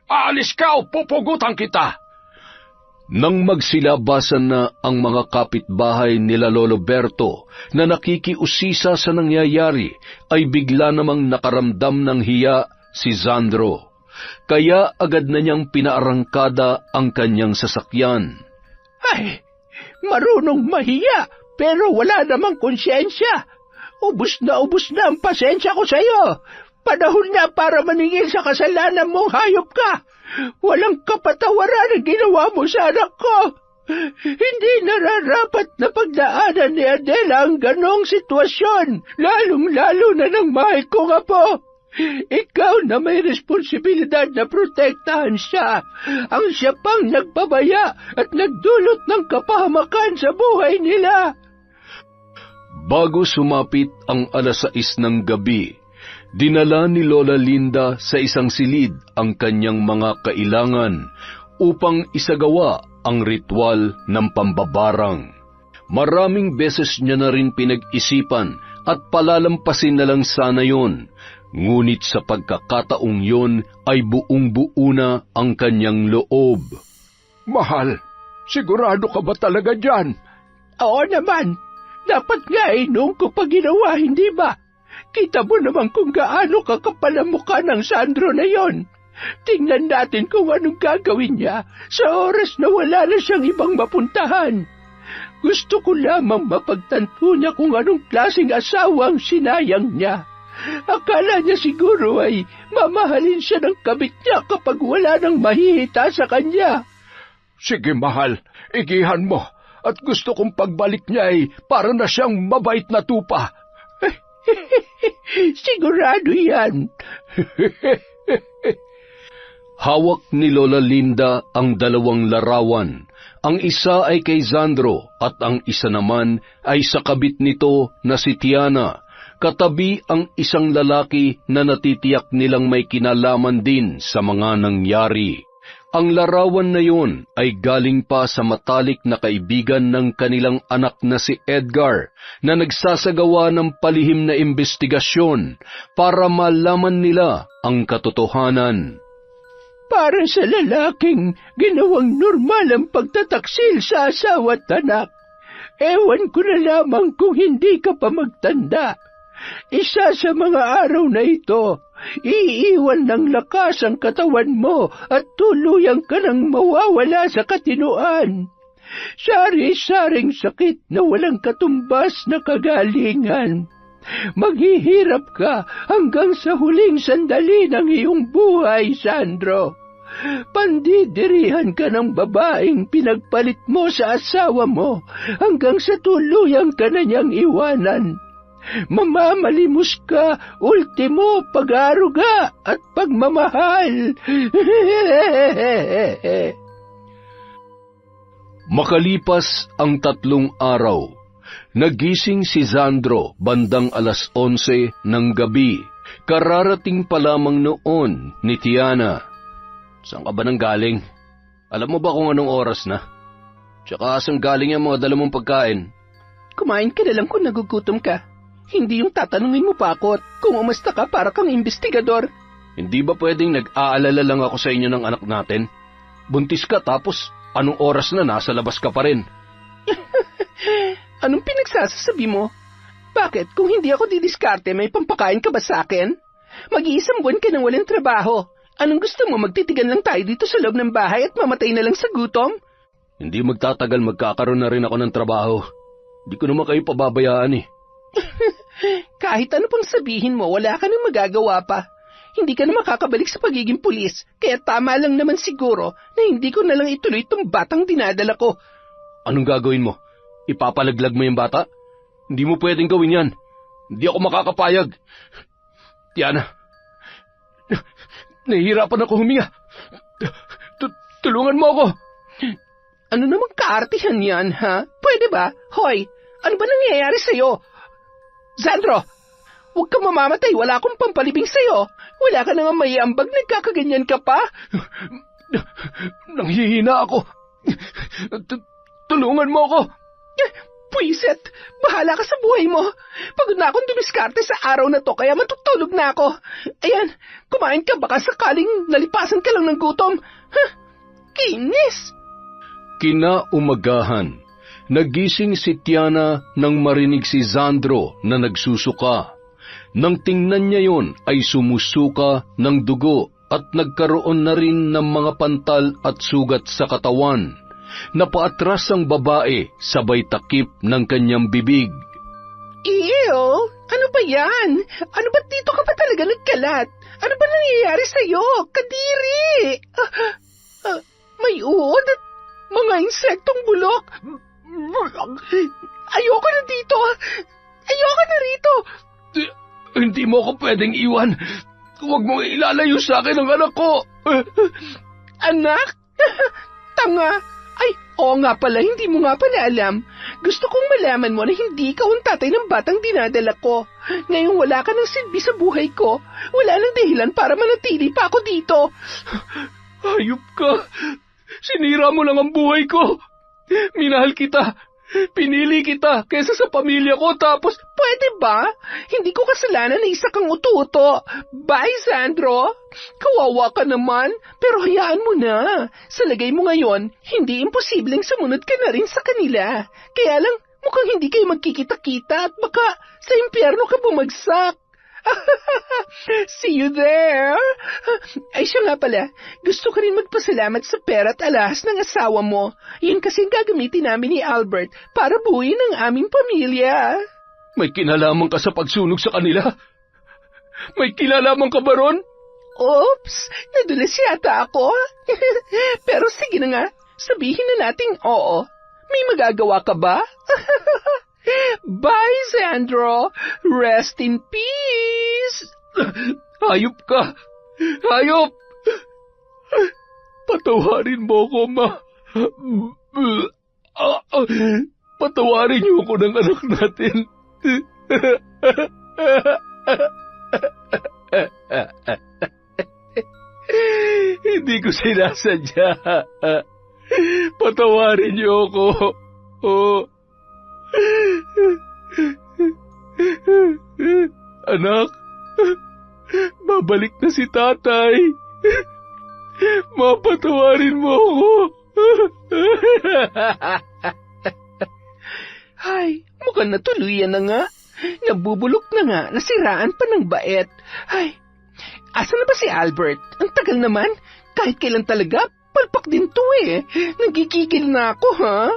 Aalis ka o pupugutan kita. Nang magsilabasan na ang mga kapitbahay nila Lolo Berto na nakikiusisa sa nangyayari, ay bigla namang nakaramdam ng hiya si Sandro. Kaya agad na niyang pinaarangkada ang kanyang sasakyan. Ay, marunong mahiya pero wala namang konsyensya. Ubus na ang pasensya ko sa'yo. Panahon na para maningil sa kasalanan mong hayop ka. Walang kapatawaran ang ginawa mo sa anak ko. Hindi nararapat na pagdaanan ni Adela ang ganong sitwasyon, lalong-lalo na ng mahal kong apo. Ikaw na may responsibilidad na protektahan siya. Ang siya pang nagpabaya at nagdulot ng kapahamakan sa buhay nila. Bago sumapit ang 6:00 ng gabi, dinala ni Lola Linda sa isang silid ang kanyang mga kailangan upang isagawa ang ritual ng pambabarang. Maraming beses niya na rin pinag-isipan at palalampasin na lang sana yon, ngunit sa pagkakataong yon ay buong-buo na ang kanyang loob. Mahal, sigurado ka ba talaga dyan? Oo naman. Dapat nga noong ko pa ginawa, hindi ba? Kita mo naman kung gaano kakapal ang mukha ng Sandro na yon. Tingnan natin kung anong gagawin niya sa oras na wala na siyang ibang mapuntahan. Gusto ko lamang mapagtanto niya kung anong klaseng asawang sinayang niya. Akala niya siguro ay mamahalin siya ng kabit niya kapag wala nang mahihita sa kanya. Sige, mahal, igihan mo. At gusto kong pagbalik niya ay para na siyang mabait na tupa. Sigurado yan. Hawak ni Lola Linda ang dalawang larawan. Ang isa ay kay Sandro at ang isa naman ay sa kabit nito na si Tiana. Katabi ang isang lalaki na natitiyak nilang may kinalaman din sa mga nangyari. Ang larawan na yun ay galing pa sa matalik na kaibigan ng kanilang anak na si Edgar na nagsasagawa ng palihim na investigasyon para malaman nila ang katotohanan. Para sa lalaking ginawang normal ang pagtataksil sa asawa at anak. Ewan ko na lamang kung hindi ka pa magtanda. Isa sa mga araw na ito, iiwan ng lakas ang katawan mo at tuluyang ka nang mawawala sa katinuan. Sari-saring sakit na walang katumbas na kagalingan. Maghihirap ka hanggang sa huling sandali ng iyong buhay, Sandro. Pandidirihan ka ng babaeng pinagpalit mo sa asawa mo hanggang sa tuluyang ka na niyang iwanan. Mamamalimos ka, ultimo pag-aaruga at pagmamahal. Makalipas ang 3 araw, nagising si Sandro bandang 11:00 ng gabi. Kararating pa lamang noon ni Tiana. Saan ka ba nang galing? Alam mo ba kung anong oras na? Tsaka saan galing yung mga dala mong pagkain? Kumain ka na lang kung nagugutom ka. Hindi yung tatanungin mo pa ako at kung umasta ka para kang investigador. Hindi ba pwedeng nag-aalala lang ako sa inyo ng anak natin? Buntis ka tapos anong oras na nasa labas ka pa rin? Anong pinagsasasabi mo? Bakit? Kung hindi ako didiskarte, may pampakain ka ba sa akin? Mag-iisang buwan ka nang walang trabaho. Anong gusto mo? Magtitigan lang tayo dito sa loob ng bahay at mamatay na lang sa gutom? Hindi magtatagal, magkakaroon na rin ako ng trabaho. Hindi ko naman kayo pababayaan eh. Kahit ano pang sabihin mo, wala ka nang magagawa pa. Hindi ka na makakabalik sa pagiging pulis, kaya tama lang naman siguro na hindi ko na lang ituloy itong batang dinadala ko. Anong gagawin mo? Ipapalaglag mo yung bata? Hindi mo pwedeng gawin yan. Hindi ako makakapayag. Tiana, nahihirapan ako huminga. Tulungan mo ako. Ano namang kaartihan yan, ha? Pwede ba? Hoy, ano ba nangyayari sa'yo? Sandro, huwag kang mamamatay. Wala akong pampalibing sa'yo. Wala ka nang may ambag, nagkakaganyan ka pa. Nanghihina ako. Tulungan mo ako. Puiset, bahala ka sa buhay mo. Pagod na akong dumiskarte sa araw na to, kaya matutulog na ako. Ayan, kumain ka, baka sakaling nalipasan ka lang ng gutom. Kinis! Kinaumagahan, nagising si Tiana nang marinig si Sandro na nagsusuka. Nang tingnan niya yon ay sumusuka ng dugo at nagkaroon na rin ng mga pantal at sugat sa katawan. Napaatras ang babae sabay takip ng kanyang bibig. Ew! Ano ba yan? Ano ba dito ka pa talaga nagkalat? Ano ba nangyayari sa'yo? Kadiri! May uod at mga insektong bulok. Ayoko na dito. Ayoko na rito. Hindi mo ako pwedeng iwan. Huwag mong ilalayo sa akin ang anak ko. Anak? Tanga. Ay, oo nga pala, hindi mo nga pala alam. Gusto kong malaman mo na hindi ikaw ang tatay ng batang dinadala ko. Ngayong wala ka ng silbi sa buhay ko, wala nang dahilan para manatili pa ako dito. Hayop ka. Sinira mo lang ang buhay ko. Minahal kita. Pinili kita kaysa sa pamilya ko tapos... Pwede ba? Hindi ko kasalanan na isa kang uto-uto. Bye, Sandro. Kawawa ka naman, pero hayaan mo na. Sa lagay mo ngayon, hindi imposibleng sumunod ka na rin sa kanila. Kaya lang, mukhang hindi kayo magkikita-kita at baka sa impyerno ka bumagsak. See you there. Ay, siya nga pala, gusto ko rin magpasalamat sa pera at alahas ng asawa mo. Yun kasi gagamitin namin ni Albert para buuin ang aming pamilya. May kinalaman ka sa pagsunog sa kanila? May kinalaman ka ba ron? Oops, nadulas yata ako. Pero sige na nga, Sabihin na nating oo. May magagawa ka ba? Bye, Sandro. Rest in peace. Hayop ka! Hayop! Patawarin mo ko, Ma. Patawarin niyo ako ng anak natin. Hindi ko sinasadya. Patawarin niyo ako. Anak, babalik na si tatay. Mapatawarin mo ako. Ay, mukhang natuluyan na nga. Nabubulok na nga, nasiraan pa ng bait. Ay, asa na ba si Albert? Ang tagal naman. Kahit kailan talaga, palpak din to eh. Nagkikigil na ako, ha?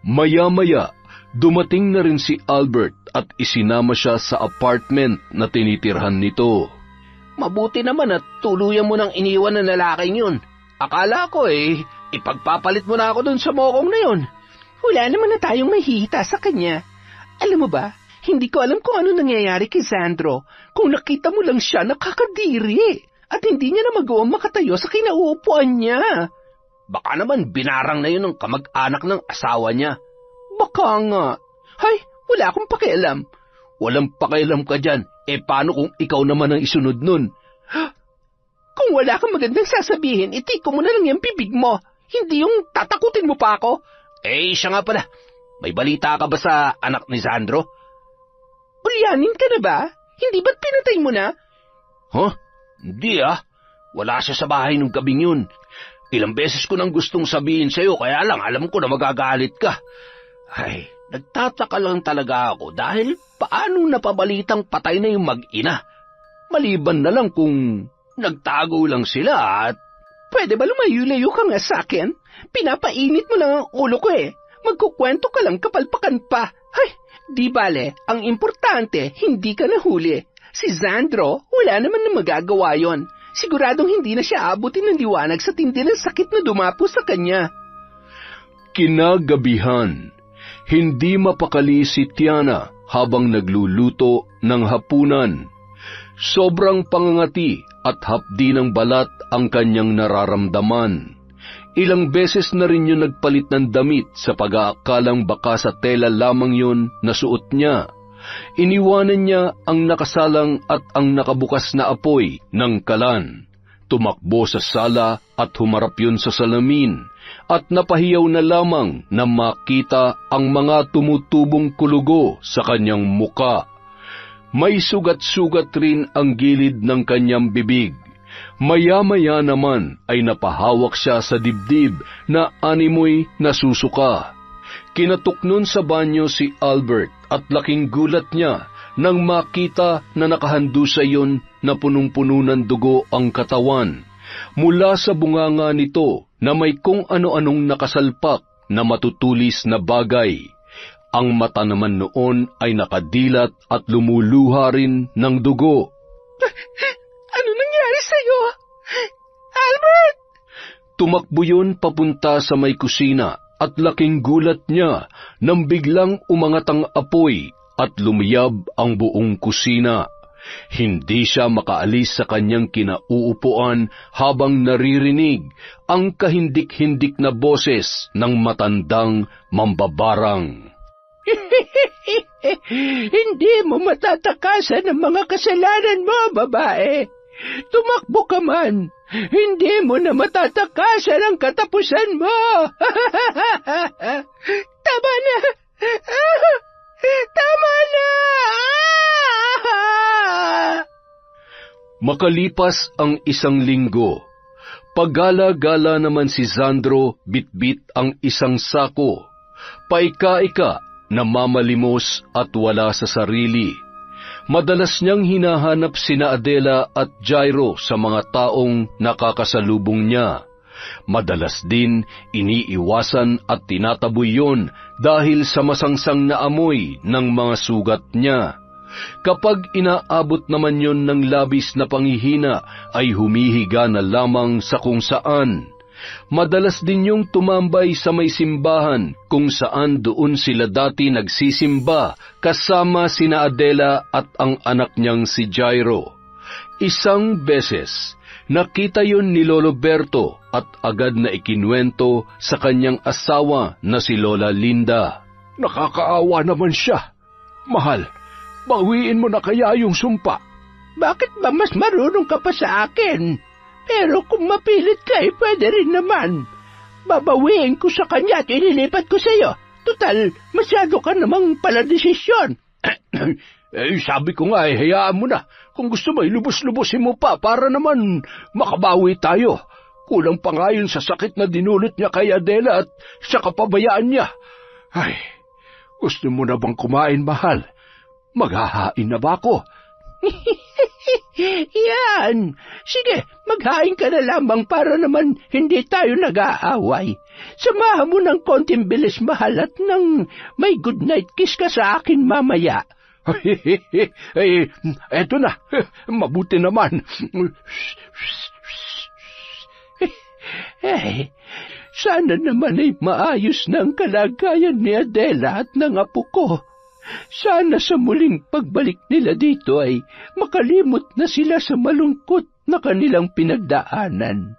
Maya-maya, dumating na rin si Albert at isinama siya sa apartment na tinitirhan nito. Mabuti naman at tuluyan mo nang iniwan ng lalaking yun. Akala ko ipagpapalit mo na ako dun sa mokong na yun. Wala naman na tayong mahihita sa kanya. Alam mo ba, hindi ko alam kung ano nangyayari kay Sandro. Kung nakita mo lang siya, nakakadiri. At hindi niya na magawang makatayo sa kinauupuan niya. Baka naman binarang na yun ng kamag-anak ng asawa niya. Baka nga. Hay, wala akong pakialam. Walang pakialam ka dyan. Paano kung ikaw naman ang isunod nun? Kung wala kang magandang sasabihin, itiko mo na lang yung bibig mo. Hindi yung tatakutin mo pa ako. Siya nga pala. May balita ka ba sa anak ni Sandro? Ulyanin ka na ba? Hindi ba't pinatay mo na? Hindi Wala siya sa bahay nung gabing yun. Ilang beses ko nang gustong sabihin sa'yo, kaya lang alam ko na magagalit ka. Ay, nagtataka lang talaga ako dahil paano napabalitang patay na yung mag-ina? Maliban na lang kung nagtago lang sila at... Pwede ba lumayo-layo ka nga sa akin? Pinapainit mo lang ang ulo ko eh. Magkukwento ka lang kapalpakan pa. Ay, di bale, ang importante, hindi ka nahuli. Si Sandro, wala naman na magagawa yon. Siguradong hindi na siya abutin ng liwanag sa tindi ng sakit na dumapo sa kanya. Kinagabihan, hindi mapakali si Tiana habang nagluluto ng hapunan. Sobrang pangangati at hapdi ng balat ang kanyang nararamdaman. Ilang beses na rin yun nagpalit ng damit sa pag-aakalang baka sa tela lamang yun na suot niya. Iniwanan niya ang nakasalang at ang nakabukas na apoy ng kalan. Tumakbo sa sala at humarap yun sa salamin at napahiyaw na lamang na makita ang mga tumutubong kulugo sa kanyang muka. May sugat-sugat rin ang gilid ng kanyang bibig. Maya-maya naman ay napahawak siya sa dibdib na animoy nasusuka. Kinatok nun sa banyo si Albert at laking gulat niya nang makita na nakahandusa yun na punong-puno ng dugo ang katawan. Mula sa bunganga nito na may kung ano-anong nakasalpak na matutulis na bagay. Ang mata naman noon ay nakadilat at lumuluha rin ng dugo. Ano nangyari sa'yo? Albert! Tumakbo yun papunta sa may kusina at laking gulat niya nang biglang umangat ang apoy at lumiyab ang buong kusina. Hindi siya makaalis sa kanyang kinauupuan habang naririnig ang kahindik-hindik na boses ng matandang mambabarang. Hindi mo matatakasan ang mga kasalanan mo, babae. Tumakbo ka man. Hindi mo na matatakasan ang katapusan mo. Tama na. Tama na. Makalipas ang 1 linggo, pagala-gala naman si Sandro bitbit ang isang sako. Paika-ika, namamalimos at wala sa sarili. Madalas niyang hinahanap sina Adela at Jairo sa mga taong nakakasalubong niya. Madalas din iniiwasan at tinataboy yon dahil sa masangsang na amoy ng mga sugat niya. Kapag inaabot naman yon ng labis na panghihina ay humihiga na lamang sa kung saan. Madalas din yung tumambay sa may simbahan kung saan doon sila dati nagsisimba kasama sina Adela at ang anak niyang si Jairo. Isang beses, nakita yun ni Lolo Berto at agad na ikinwento sa kanyang asawa na si Lola Linda. Nakakaawa naman siya. Mahal, bawiin mo na kaya yung sumpa. Bakit ba mas marunong ka pa sa akin? Pero kung mapilit ka, pwede rin naman. Babawiin ko sa kanya at ililipat ko sa'yo. Total, masyado ka namang pala desisyon. Sabi ko nga, hayaan mo na. Kung gusto mo, ilubos-lubosin mo pa para naman makabawi tayo. Kulang pa nga yun sa sakit na dinulot niya kay Adela at sa kapabayaan niya. Ay, gusto mo na bang kumain, mahal? Maghahain na ba ako? Yan! Sige, maghain ka na lamang para naman hindi tayo nag-aaway. Samahan mo ng konting bilis, mahal, at nang may good night kiss ka sa akin mamaya. Eto na. Mabuti naman. Sana naman ay maayos na ang kalagayan ni Adela at ng apo ko. Sana sa muling pagbalik nila dito ay makalimot na sila sa malungkot na kanilang pinagdaanan.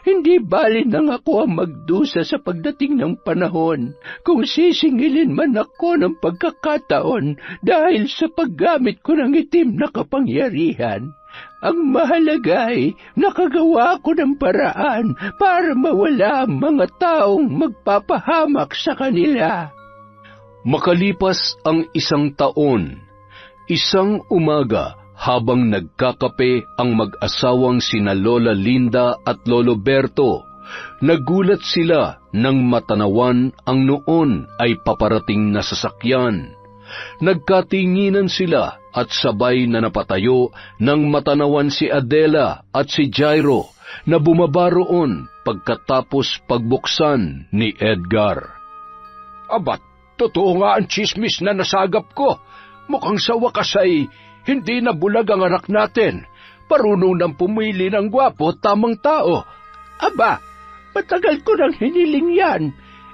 Hindi bali nang ako ang magdusa sa pagdating ng panahon kung sisingilin man ako ng pagkakataon dahil sa paggamit ko ng itim na kapangyarihan. Ang mahalaga ay nakagawa ko ng paraan para mawala ang mga taong magpapahamak sa kanila. Makalipas ang 1 taon, isang umaga habang nagkakape ang mag-asawang sina Lola Linda at Lolo Berto, nagulat sila nang matanawan ang noon ay paparating na sasakyan. Nagkatinginan sila at sabay na napatayo nang matanawan si Adela at si Jairo na bumaba roon pagkatapos pagbuksan ni Edgar. Abat, totoo nga ang chismis na nasagap ko. Mukhang sa wakas ay hindi na bulag ang anak natin. Parunong nang pumili ng gwapo tamang tao. Aba, matagal ko nang hiniling yan.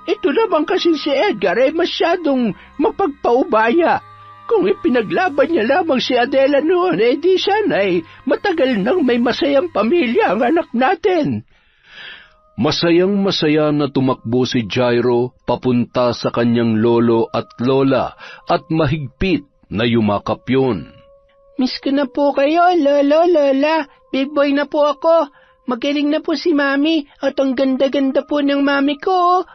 Ito naman kasi si Edgar ay masyadong mapagpaubaya. Kung ipinaglaban niya lamang si Adela noon, di sana ay matagal nang may masayang pamilya ang anak natin. Masayang-masaya na tumakbo si Jairo papunta sa kanyang lolo at lola at mahigpit na yumakap yun. Miss ko na po kayo, lolo, lola. Big boy na po ako. Magaling na po si mami at ang ganda-ganda po ng mami ko.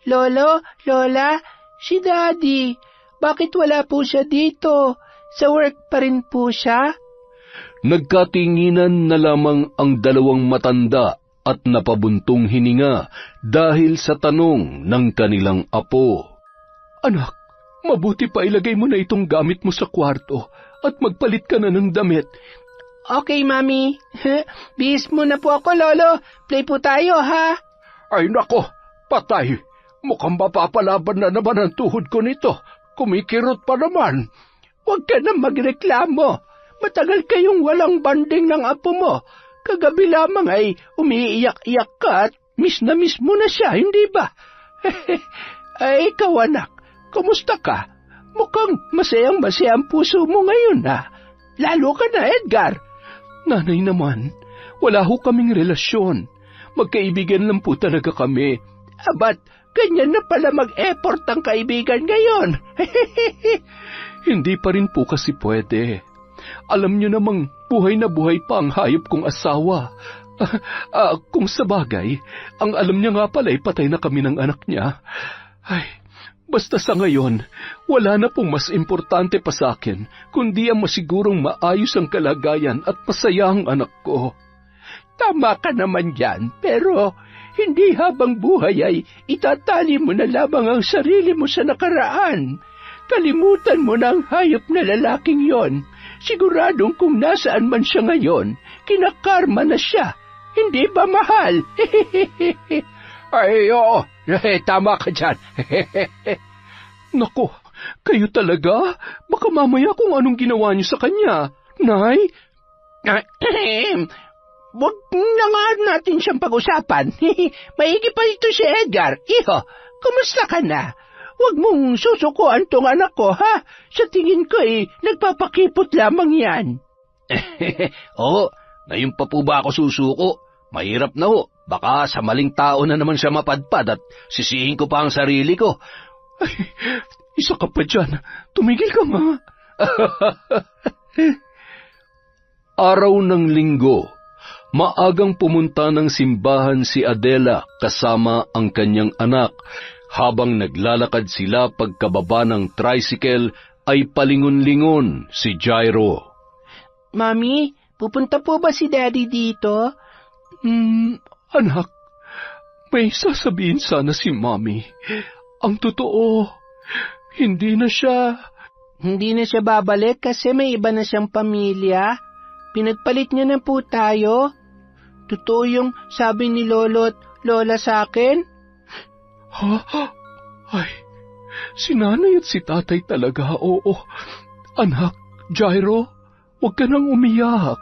Lolo, lola, si daddy. Bakit wala po siya dito? Sa work pa rin po siya? Nagkatinginan na lamang ang dalawang matanda at napabuntong hininga dahil sa tanong ng kanilang apo. Anak, mabuti pa ilagay mo na itong gamit mo sa kwarto at magpalit ka na ng damit. Okay, mami. Bihis muna po ako, lolo. Play po tayo, ha? Ay nako, patay. Mukhang mapapalaban na naman ang tuhod ko nito. Kumikirot pa naman. Huwag ka na magreklamo. Matagal kayong walang banding ng apo mo. Kagabi lamang ay umiiyak-iyak ka at miss na miss mo na siya, hindi ba? Ay, ikaw anak, kumusta ka? Mukhang masayang-masaya ang puso mo ngayon, ha? Lalo ka na, Edgar. Nanay naman, wala ho kaming relasyon. Magkaibigan lang po talaga kami. Abat, ganyan na pala mag-effort ang kaibigan ngayon. Hindi pa rin po kasi pwede. Alam niyo namang buhay na buhay pa ang hayop kong asawa. Kung sa bagay, ang alam niya nga pala ay patay na kami ng anak niya. Ay, basta sa ngayon, wala na pong mas importante pa sa akin, kundi ang masigurong maayos ang kalagayan at masaya ang anak ko. Tama ka naman yan, pero hindi habang buhay ay itatali mo na lamang ang sarili mo sa nakaraan. Kalimutan mo na ang hayop na lalaking yon. Siguradong kung nasaan man siya ngayon, kinakarma na siya. Hindi ba, mahal? Ay, oo. Tama ka dyan. Nako, kayo talaga? Baka mamaya kung anong ginawa niyo sa kanya. Nay? wag na nga natin siyang pag-usapan. Maigi pa ito si Edgar. Iho, kumusta ka na? Huwag mong susukuan tong anak ko, ha? Sa tingin ko nagpapakipot lamang yan. Oo, ngayon pa po ba ako susuko? Mahirap na ho. Baka sa maling tao na naman siya mapadpad at sisihin ko pa ang sarili ko. Ay, isa ka pa dyan. Tumigil ka nga. Araw ng linggo, maagang pumunta ng simbahan si Adela kasama ang kanyang anak. Habang naglalakad sila pagkababa ng tricycle, ay palingon-lingon si Jairo. Mami, pupunta po ba si Daddy dito? Anak, may sasabihin sana si Mami. Ang totoo, hindi na siya... Hindi na siya babalik kasi may iba na siyang pamilya. Pinagpalit niya na po tayo. Totoo yung sabi ni Lolo at Lola sa akin? Ha? Ay, si nanay at si tatay talaga, oo. Anak, Jairo, huwag ka nang umiyak.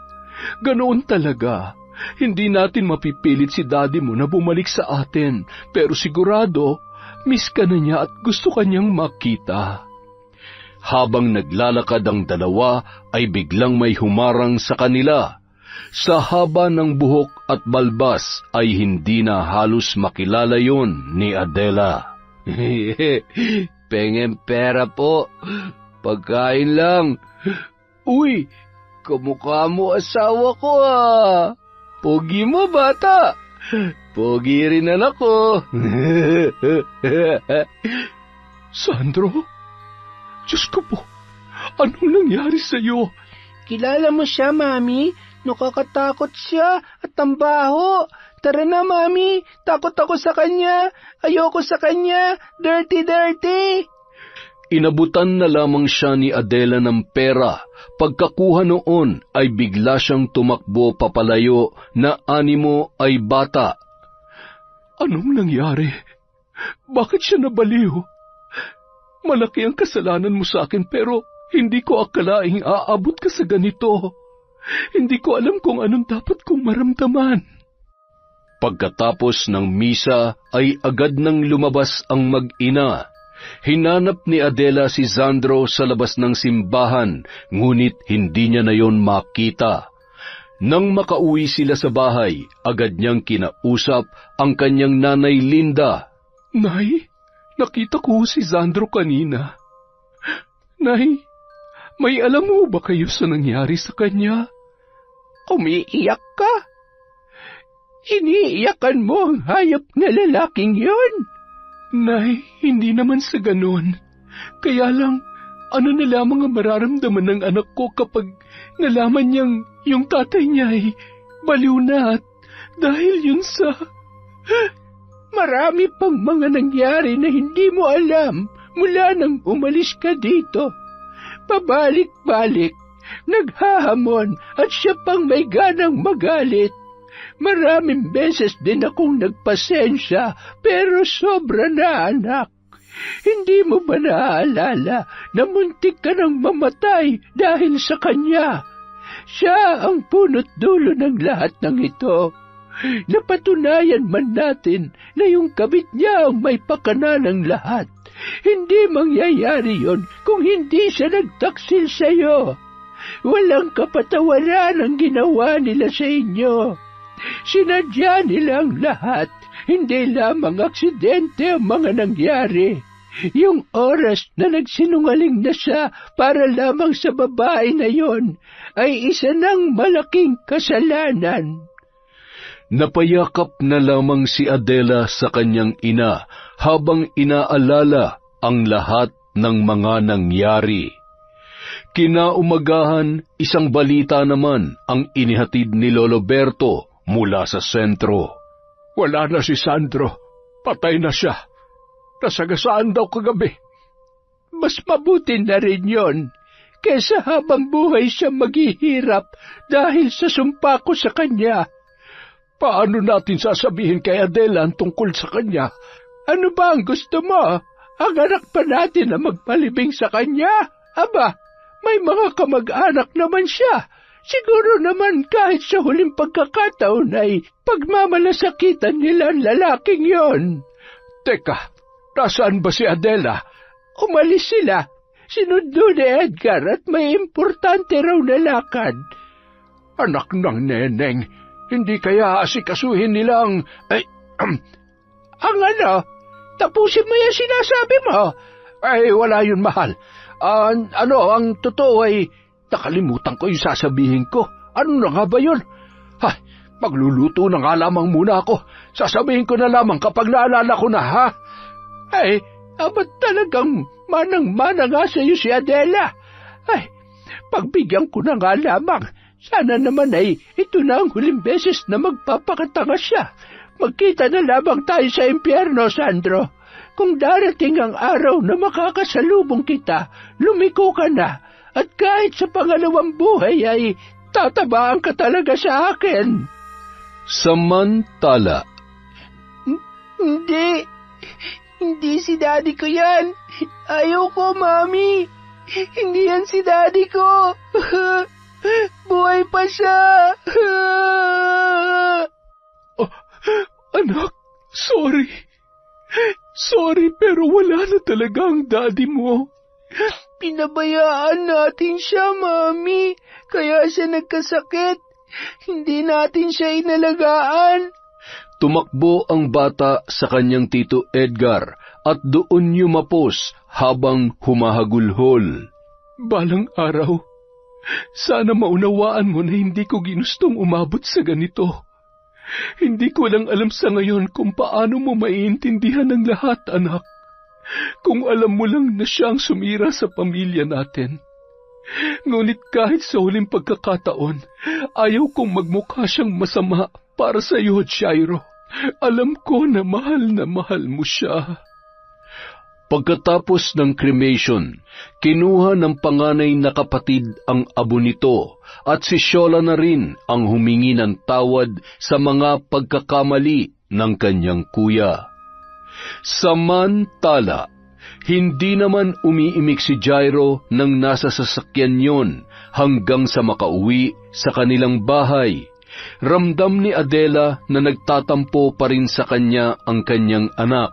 Ganoon talaga. Hindi natin mapipilit si daddy mo na bumalik sa atin, pero sigurado, miss ka na niya at gusto ka niyang makita. Habang naglalakad ang dalawa, ay biglang may humarang sa kanila. Sa haba ng buhok at balbas ay hindi na halos makilala yon ni Adela. Pengem pera po. Pagkain lang. Uy, kamukha mo asawa ko ah. Pogi mo bata. Pogi rin anak ko. Sandro? Diyos ko po, anong nangyari sa'yo? Kilala mo siya, Mami? Nakakatakot siya at ang baho. Tara na, Mami. Takot ako sa kanya. Ayoko sa kanya. Dirty, dirty. Inabutan na lamang siya ni Adela ng pera. Pagkakuha noon ay bigla siyang tumakbo papalayo na animo ay bata. Anong nangyari? Bakit siya nabaliw? Malaki ang kasalanan mo sa akin pero hindi ko akalaing aabot ka sa ganito. Hindi ko alam kung anong dapat kong maramdaman. Pagkatapos ng misa ay agad nang lumabas ang mag-ina. Hinanap ni Adela si Sandro sa labas ng simbahan, ngunit hindi niya na yon makita. Nang makauwi sila sa bahay, agad niyang kinausap ang kanyang nanay Linda. Nay, nakita ko si Sandro kanina. Nay, may alam mo ba kayo sa nangyari sa kanya? Umiiyak ka? Iniiyakan mo ang hayop na lalaking yun? Nay, hindi naman sa ganun. Kaya lang, ano na lamang ang mararamdaman ng anak ko kapag nalaman niyang yung tatay niya ay baliw na at dahil yun sa... Marami pang mga nangyari na hindi mo alam mula nang umalis ka dito. Pabalik-balik, naghahamon at siya pang may ganang magalit. Maraming beses din akong nagpasensya pero sobra na anak. Hindi mo ba naaalala na muntik ka nang mamatay dahil sa kanya? Siya ang punot dulo ng lahat ng ito. Napatunayan man natin na yung kabit niya ang may pakana ng lahat. Hindi mangyayari yon kung hindi siya nagtaksil sa iyo. Walang kapatawaran ang ginawa nila sa inyo. Sinadya nila ang lahat, hindi lamang aksidente ang mga nangyari. Yung oras na nagsinungaling na siya para lamang sa babae na yon ay isa ng malaking kasalanan. Napayakap na lamang si Adela sa kanyang ina habang inaalala ang lahat ng mga nangyari. Kinaumagahan, isang balita naman ang inihatid ni Lolo Berto mula sa sentro. Wala na si Sandro. Patay na siya. Nasagasaan daw kagabi. Mas mabuti na rin yon, kesa habang buhay siya maghihirap dahil sa sumpa ko sa kanya. Paano natin sasabihin kay Adela ang tungkol sa kanya? Ano ba ang gusto mo? Ang anak pa natin na magpalibing sa kanya? Aba, may mga kamag-anak naman siya. Siguro naman kahit sa huling pagkakataon ay pagmamalasakitan nila ang lalaking yon. Teka, nasaan ba si Adela? Umalis sila. Sinundo ni Edgar at may importante raw na lakad. Anak ng neneng, hindi kaya asikasuhin nilang... Ang ano? Tapusin mo yung sinasabi mo. Ay, wala yun, mahal. Ang totoo ay nakalimutan ko yung sasabihin ko. Ano na nga ba yun? Magluluto na nga lamang muna ako. Sasabihin ko na lamang kapag naalala ko na, ha? Ay, ba't talagang manang-mana nga sa iyo si Adela? Ay, pagbigyan ko na nga lamang. Sana naman ay ito na ang huling beses na magpapakatanga siya. Magkita na lamang tayo sa impyerno, Sandro. Kung darating ang araw na makakasalubong kita, lumiko ka na. At kahit sa pangalawang buhay ay tatabaan ka talaga sa akin. Samantala, Hindi si daddy ko yan. Ayoko, Mami. Hindi yan si daddy ko. Buhay pa siya. Anak, sorry. Sorry, pero wala na talaga ang daddy mo. Pinabayaan natin siya, Mami. Kaya siya nagkasakit. Hindi natin siya inalagaan. tumakbo ang bata sa kanyang tito Edgar at doon yumapos habang humahagulhol. Balang araw, sana maunawaan mo na hindi ko ginustong umabot sa ganito. Hindi ko lang alam sa ngayon kung paano mo maiintindihan ang lahat, anak. Kung alam mo lang na siya ang sumira sa pamilya natin. Ngunit kahit sa huling pagkakataon, ayaw kong magmukha siyang masama para sa iyo, Jairo. Alam ko na mahal mo siya. Pagkatapos ng cremation, kinuha ng panganay na kapatid ang abo nito at si Shola na rin ang humingi ng tawad sa mga pagkakamali ng kanyang kuya. Samantala, hindi naman umiimik si Jairo nang nasa sasakyan yon hanggang sa makauwi sa kanilang bahay. Ramdam ni Adela na nagtatampo pa rin sa kanya ang kanyang anak.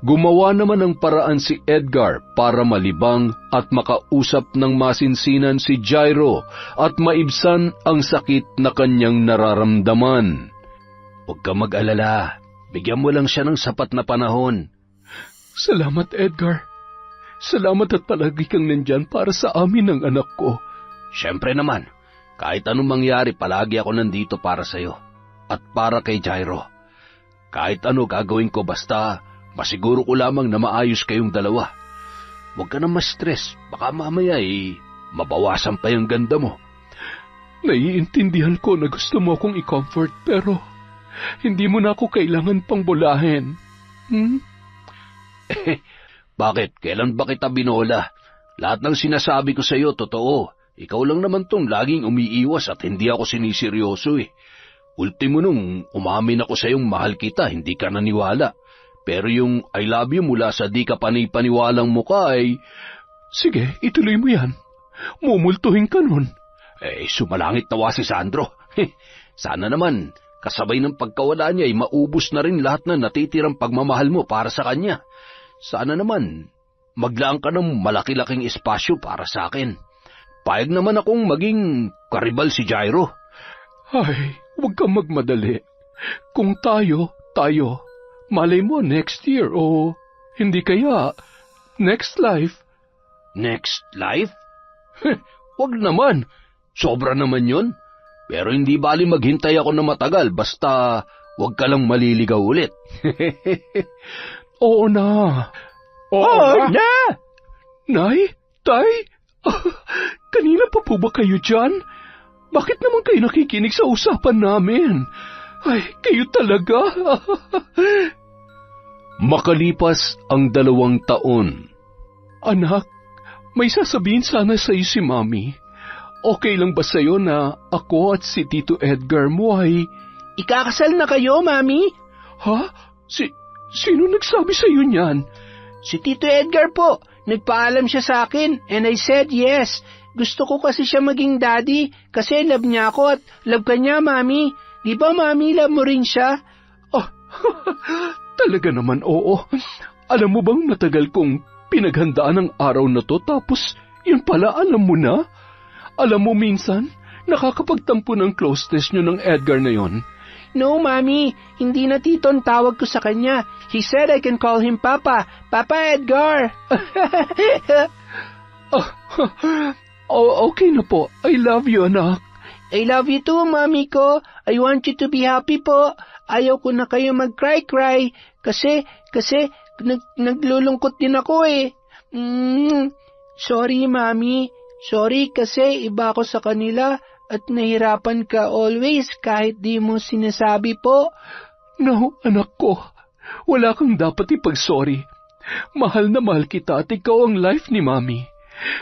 Gumawa naman ng paraan si Edgar para malibang at makausap ng masinsinan si Jairo at maibsan ang sakit na kanyang nararamdaman. Huwag ka mag-alala, bigyan mo lang siya ng sapat na panahon. Salamat, Edgar. Salamat at palagi kang nandyan para sa amin ng anak ko. Siyempre naman, kahit anong mangyari, palagi ako nandito para sa'yo at para kay Jairo. Kahit ano gagawin ko, basta masiguro ko lamang na maayos kayong dalawa. Huwag ka na ma-stress, baka mamaya mabawasan pa yung ganda mo. Naiintindihan ko na gusto mo akong i-comfort, pero hindi mo na ako kailangan pang bulahin. Bakit? Kailan ba kita binola? Lahat ng sinasabi ko sa iyo, totoo. Ikaw lang naman tong laging umiiwas at hindi ako siniseryoso eh. Ultimo nung umamin ako sa iyong mahal kita, hindi ka naniwala. Pero yung I love you mula sa di ka panipaniwalang mukha ay... Sige, ituloy mo yan. Mumultuhin ka nun. Sumalangit nawa si Sandro. Sana naman, kasabay ng pagkawala niya ay maubos na rin lahat na natitirang pagmamahal mo para sa kanya. Sana naman, maglaan ka ng malaki-laking espasyo para sa akin. Payag naman akong maging karibal si Jairo. Ay, huwag kang magmadali. Kung tayo. Malay mo next year o hindi kaya next life. Next life? Wag naman. Sobra naman yun. Pero hindi bali maghintay ako na matagal basta wag ka lang maliligaw ulit. Oo na. Oo na! Nay? Tay? Kanina pa po ba kayo dyan? Bakit naman kayo nakikinig sa usapan namin? Ay, kayo talaga. Makalipas ang 2 taon. Anak, may sasabihin sana sa iyo si Mami. Okay lang ba sa iyo na ako at si Tito Edgar mo ay... Ikakasal na kayo, Mami? Ha? Sino nagsabi sa iyo niyan? Si Tito Edgar po. Nagpaalam siya sa akin and I said yes. Gusto ko kasi siya maging daddy kasi love niya ako at love ka niya, Mami. Di ba, Mami, love mo rin siya? Oh, talaga naman oo. Alam mo bang matagal kong pinaghandaan ang araw na to tapos yun pala alam mo na? Alam mo minsan, nakakapagtampo ng closeness nyo ng Edgar na yon. No, Mami. Hindi na Tito ang tawag ko sa kanya. He said I can call him Papa. Papa Edgar. Okay na po. I love you, anak. I love you too, Mami ko. I want you to be happy po. Ayaw ko na kayo mag-cry-cry. Kasi, naglulungkot din ako eh. Sorry, Mami. Sorry kasi iba ako sa kanila at nahirapan ka always kahit di mo sinasabi po. No, anak ko. Wala kang dapat ipag-sorry. Mahal na mahal kita at ikaw ang life ni Mami.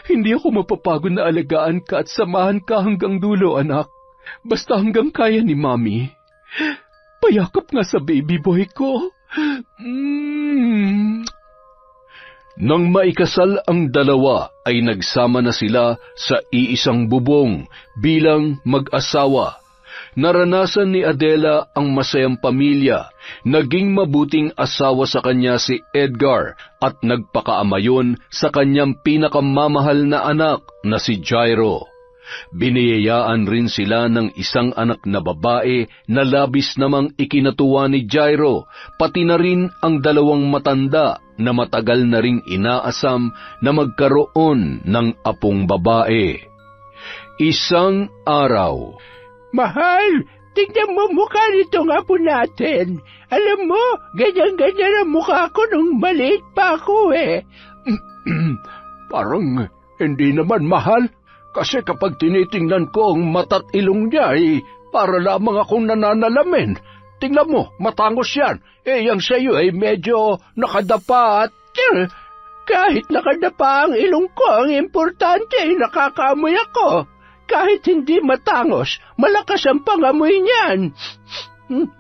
Hindi ako mapapagod na alagaan ka at samahan ka hanggang dulo, anak. Basta hanggang kaya ni Mami. Payakap nga sa baby boy ko. Nang maikasal ang dalawa ay nagsama na sila sa iisang bubong bilang mag-asawa. Naranasan ni Adela ang masayang pamilya. Naging mabuting asawa sa kanya si Edgar at nagpakaama yun sa kanyang pinakamamahal na anak na si Jairo. Biniyayaan rin sila ng isang anak na babae na labis namang ikinatuwa ni Jairo, pati na rin ang dalawang matanda na matagal na ring inaasam na magkaroon ng apong babae. Isang araw, Mahal, tignan mo mukha nitong apo natin. Alam mo, ganyan-ganyan ang mukha ko nung maliit pa ako eh. Parang hindi naman mahal. Kasi kapag tinitingnan ko ang mata't ilong niya, para lamang akong nananalamin. Tingnan mo, matangos yan. Yang sa'yo ay medyo nakadapa at... Kahit nakadapa ang ilong ko, ang importante ay nakakaamoy ako. Kahit hindi matangos, malakas ang pangamoy niyan.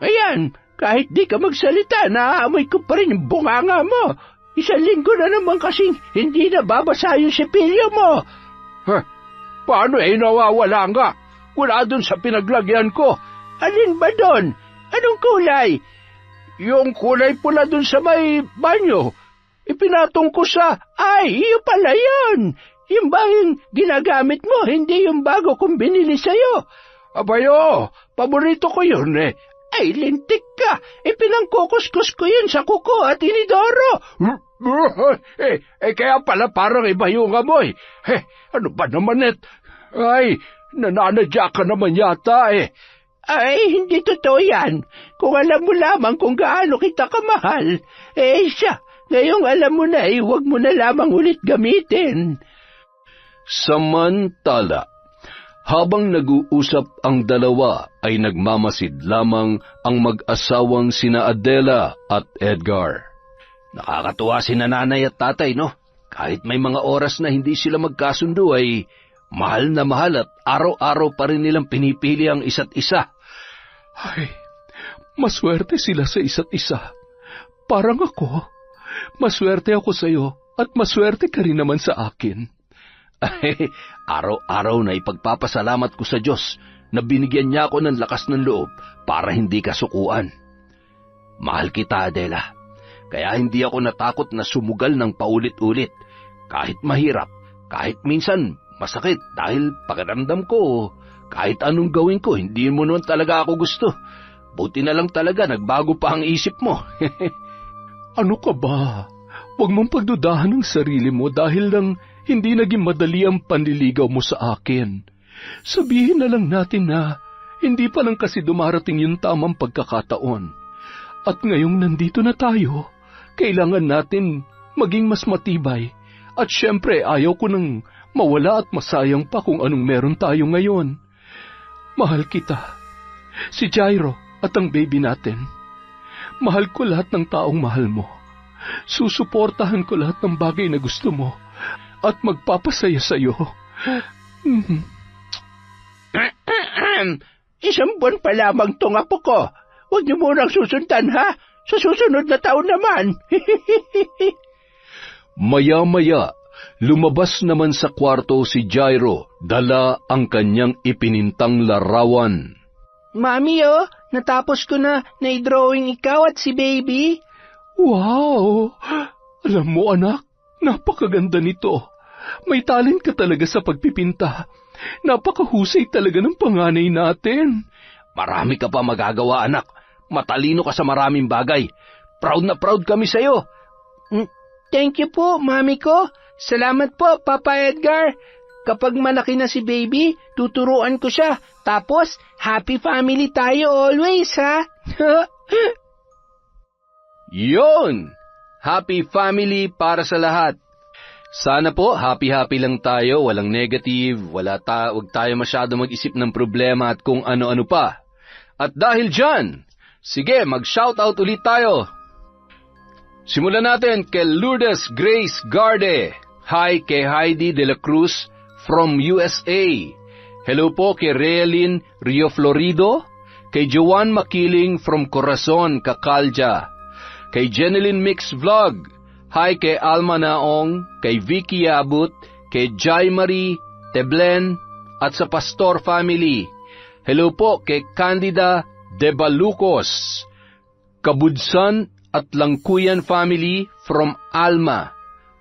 Ayan, kahit di ka magsalita, naaamoy ko pa rin yung bunganga mo. Isang linggo na naman kasing hindi nababasa yung sipilyo mo. Paano nawawala nga? Wala dun sa pinaglagyan ko. Alin ba dun? Anong kulay? Yung kulay pula dun sa may banyo. Ipinatong ko sa... Ay, iyo pala yun. Yung ba yung ginagamit mo, hindi yung bago kong binili sa'yo. Abayo, paborito ko yun eh. Ay, lintik ka. Pinangkukuskus ko yun sa kuko at inidoro. Kaya pala parang iba yung amoy. Ano ba naman Ay, nananadya ka naman yata eh. Ay, hindi totoo yan. Kung alam mo lamang kung gaano kita kamahal, siya, ngayong alam mo na huwag mo na lamang ulit gamitin. Samantala, habang nag-uusap ang dalawa ay nagmamasid lamang ang mag-asawang sina Adela at Edgar. Nakakatuwa si nanay at tatay, no? Kahit may mga oras na hindi sila magkasundo ay mahal na mahal at araw-araw pa rin nilang pinipili ang isa't isa. Ay, maswerte sila sa isa't isa. Parang ako. Maswerte ako sa iyo at maswerte ka rin naman sa akin. Ay, araw-araw na ipagpapasalamat ko sa Diyos na binigyan niya ako ng lakas ng loob para hindi ka sukuan. Mahal kita, Adela. Kaya hindi ako natakot na sumugal ng paulit-ulit. Kahit mahirap, kahit minsan masakit dahil pakiramdam ko, kahit anong gawin ko, hindi mo naman talaga ako gusto. Buti na lang talaga nagbago pa ang isip mo. Ano ka ba? Huwag mong pagdudahan ang sarili mo dahil lang hindi naging madali ang panliligaw mo sa akin. Sabihin na lang natin na hindi pa lang kasi dumarating yung tamang pagkakataon. At ngayong nandito na tayo, kailangan natin maging mas matibay. At syempre ayaw ko nang mawala at masayang pa kung anong meron tayo ngayon. Mahal kita, si Jairo at ang baby natin. Mahal ko lahat ng taong mahal mo. Susuportahan ko lahat ng bagay na gusto mo at magpapasaya sa iyo. Isang buwan pa lamang tong apo ko. Huwag niyo munang susundan, ha? Sa susunod na taon naman. Maya-maya, Lumabas naman sa kwarto si Jairo, dala ang kanyang ipinintang larawan. Mami, natapos ko na i-drawing ikaw at si baby. Wow! Alam mo anak, napakaganda nito. May talent ka talaga sa pagpipinta. Napakahusay talaga ng panganay natin. Marami ka pa magagawa, anak. Matalino ka sa maraming bagay. Proud na proud kami sa'yo. Thank you po, mami ko. Salamat po, Papa Edgar. Kapag malaki na si baby, tuturuan ko siya. Tapos, happy family tayo always, ha? Yon! Happy family para sa lahat. Sana po, happy-happy lang tayo, walang negative, wag tayo masyado mag-isip ng problema at kung ano-ano pa. At dahil dyan, sige, mag-shoutout ulit tayo. Simulan natin kay Lourdes Grace Garde. Hi kay Heidi de la Cruz from USA. Hello po kay Realin Rio Florido. Kay Joan Makiling from Corazon, Cacalja. Kay Jeneline Mix Vlog. Hi kay Alma Naong, kay Vicky Abut, kay Jai Marie Teblen, at sa Pastor family. Hello po kay Candida Debalucos, Kabudsan at Langkuyan family from Alma.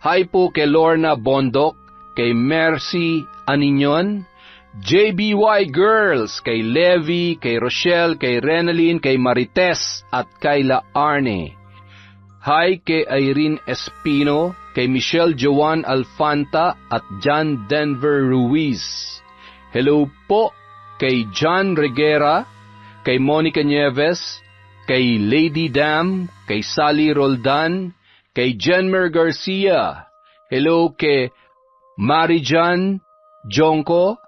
Hi po kay Lorna Bondok, kay Mercy Aninyon, JBY Girls, kay Levi, kay Rochelle, kay Renaline, kay Marites, at Kayla Arne. Hi kay Irene Espino, kay Michelle Joan Alfanta, at John Denver Ruiz. Hello po kay John Reguera, kay Monica Nieves, kay Lady Dam, kay Sally Roldan, kay Jenmer Garcia. Hello kay Marijan Jonko,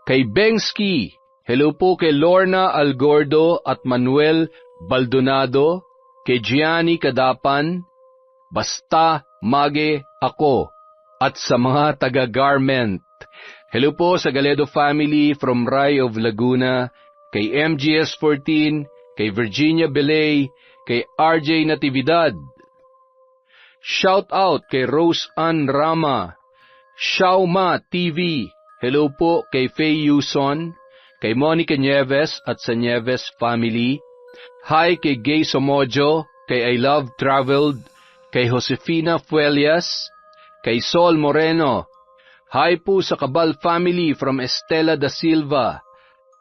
kay Bengski. Hello po kay Lorna Algordo at Manuel Baldonado, kay Gianni Kadapan, basta mage ako, at sa mga taga-garment. Hello po sa Galedo family from Rai of Laguna, kay MGS 14, kay Virginia Belay, kay RJ Natividad. Shout out kay Rose Ann Rama, Shauma TV. Hello po kay Faye Yuson, kay Monica Nieves at sa Nieves family. Hi kay Gay Somojo, kay I Love Traveled, kay Josefina Fuelias, kay Sol Moreno. Hi po sa Cabal family from Estela da Silva.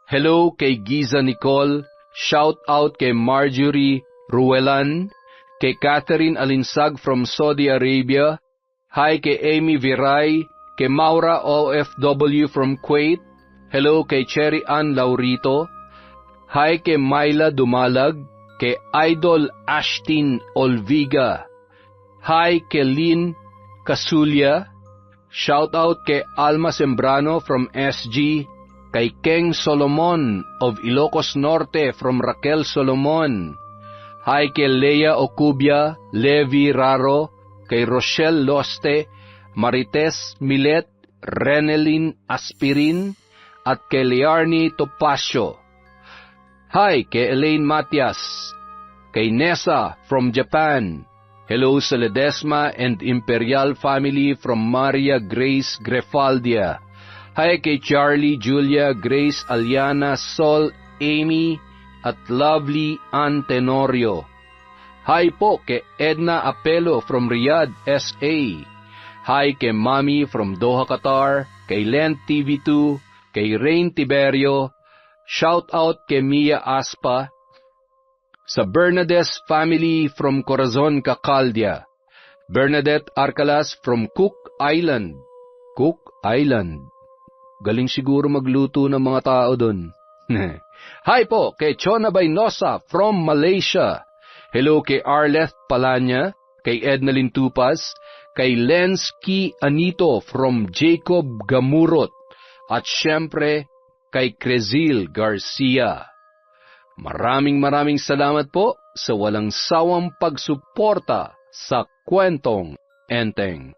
Hello kay Giza Nicole. Shout out kay Marjorie Ruelan, kay Catherine Alinsag from Saudi Arabia. Hi kay Amy Viray, kay Maura OFW from Kuwait. Hello kay Cherry Ann Laurito. Hi kay Myla Dumalag, kay Idol Ashtin Olviga. Hi kay Lynn Casulia. Shout out kay Alma Sembrano from SG, kay Keng Solomon of Ilocos Norte from Raquel Solomon. Hi kay Leia Ocubia, Levi Raro, kay Rochelle Loste, Marites Milet, Reneline Aspirin, at kay Liarni Topacio. Hi kay Elaine Matias, kay Nessa from Japan. Hello sa Ledesma and Imperial family from Maria Grace Grefaldia. Hi kay Charlie, Julia, Grace, Aliana, Sol, Amy, at Lovely Ann Tenorio. Hi po kay Edna Apelo from Riyadh, SA. Hi kay Mami from Doha, Qatar, kay Lent TV2, kay Rain Tiberio. Shout out kay Mia Aspa. Sa Bernadette family from Corazon, Cacaldia. Bernadette Arcalas from Cook Island. Cook Island. Galing siguro magluto ng mga tao doon. Hi po kay Chona Baynosa from Malaysia. Hello kay Arleth Palanya, kay Ednalyn Tupas, kay Lensky Anito from Jacob Gamurot, at syempre kay Crezil Garcia. Maraming salamat po sa walang sawang pagsuporta sa Kwentong Enteng.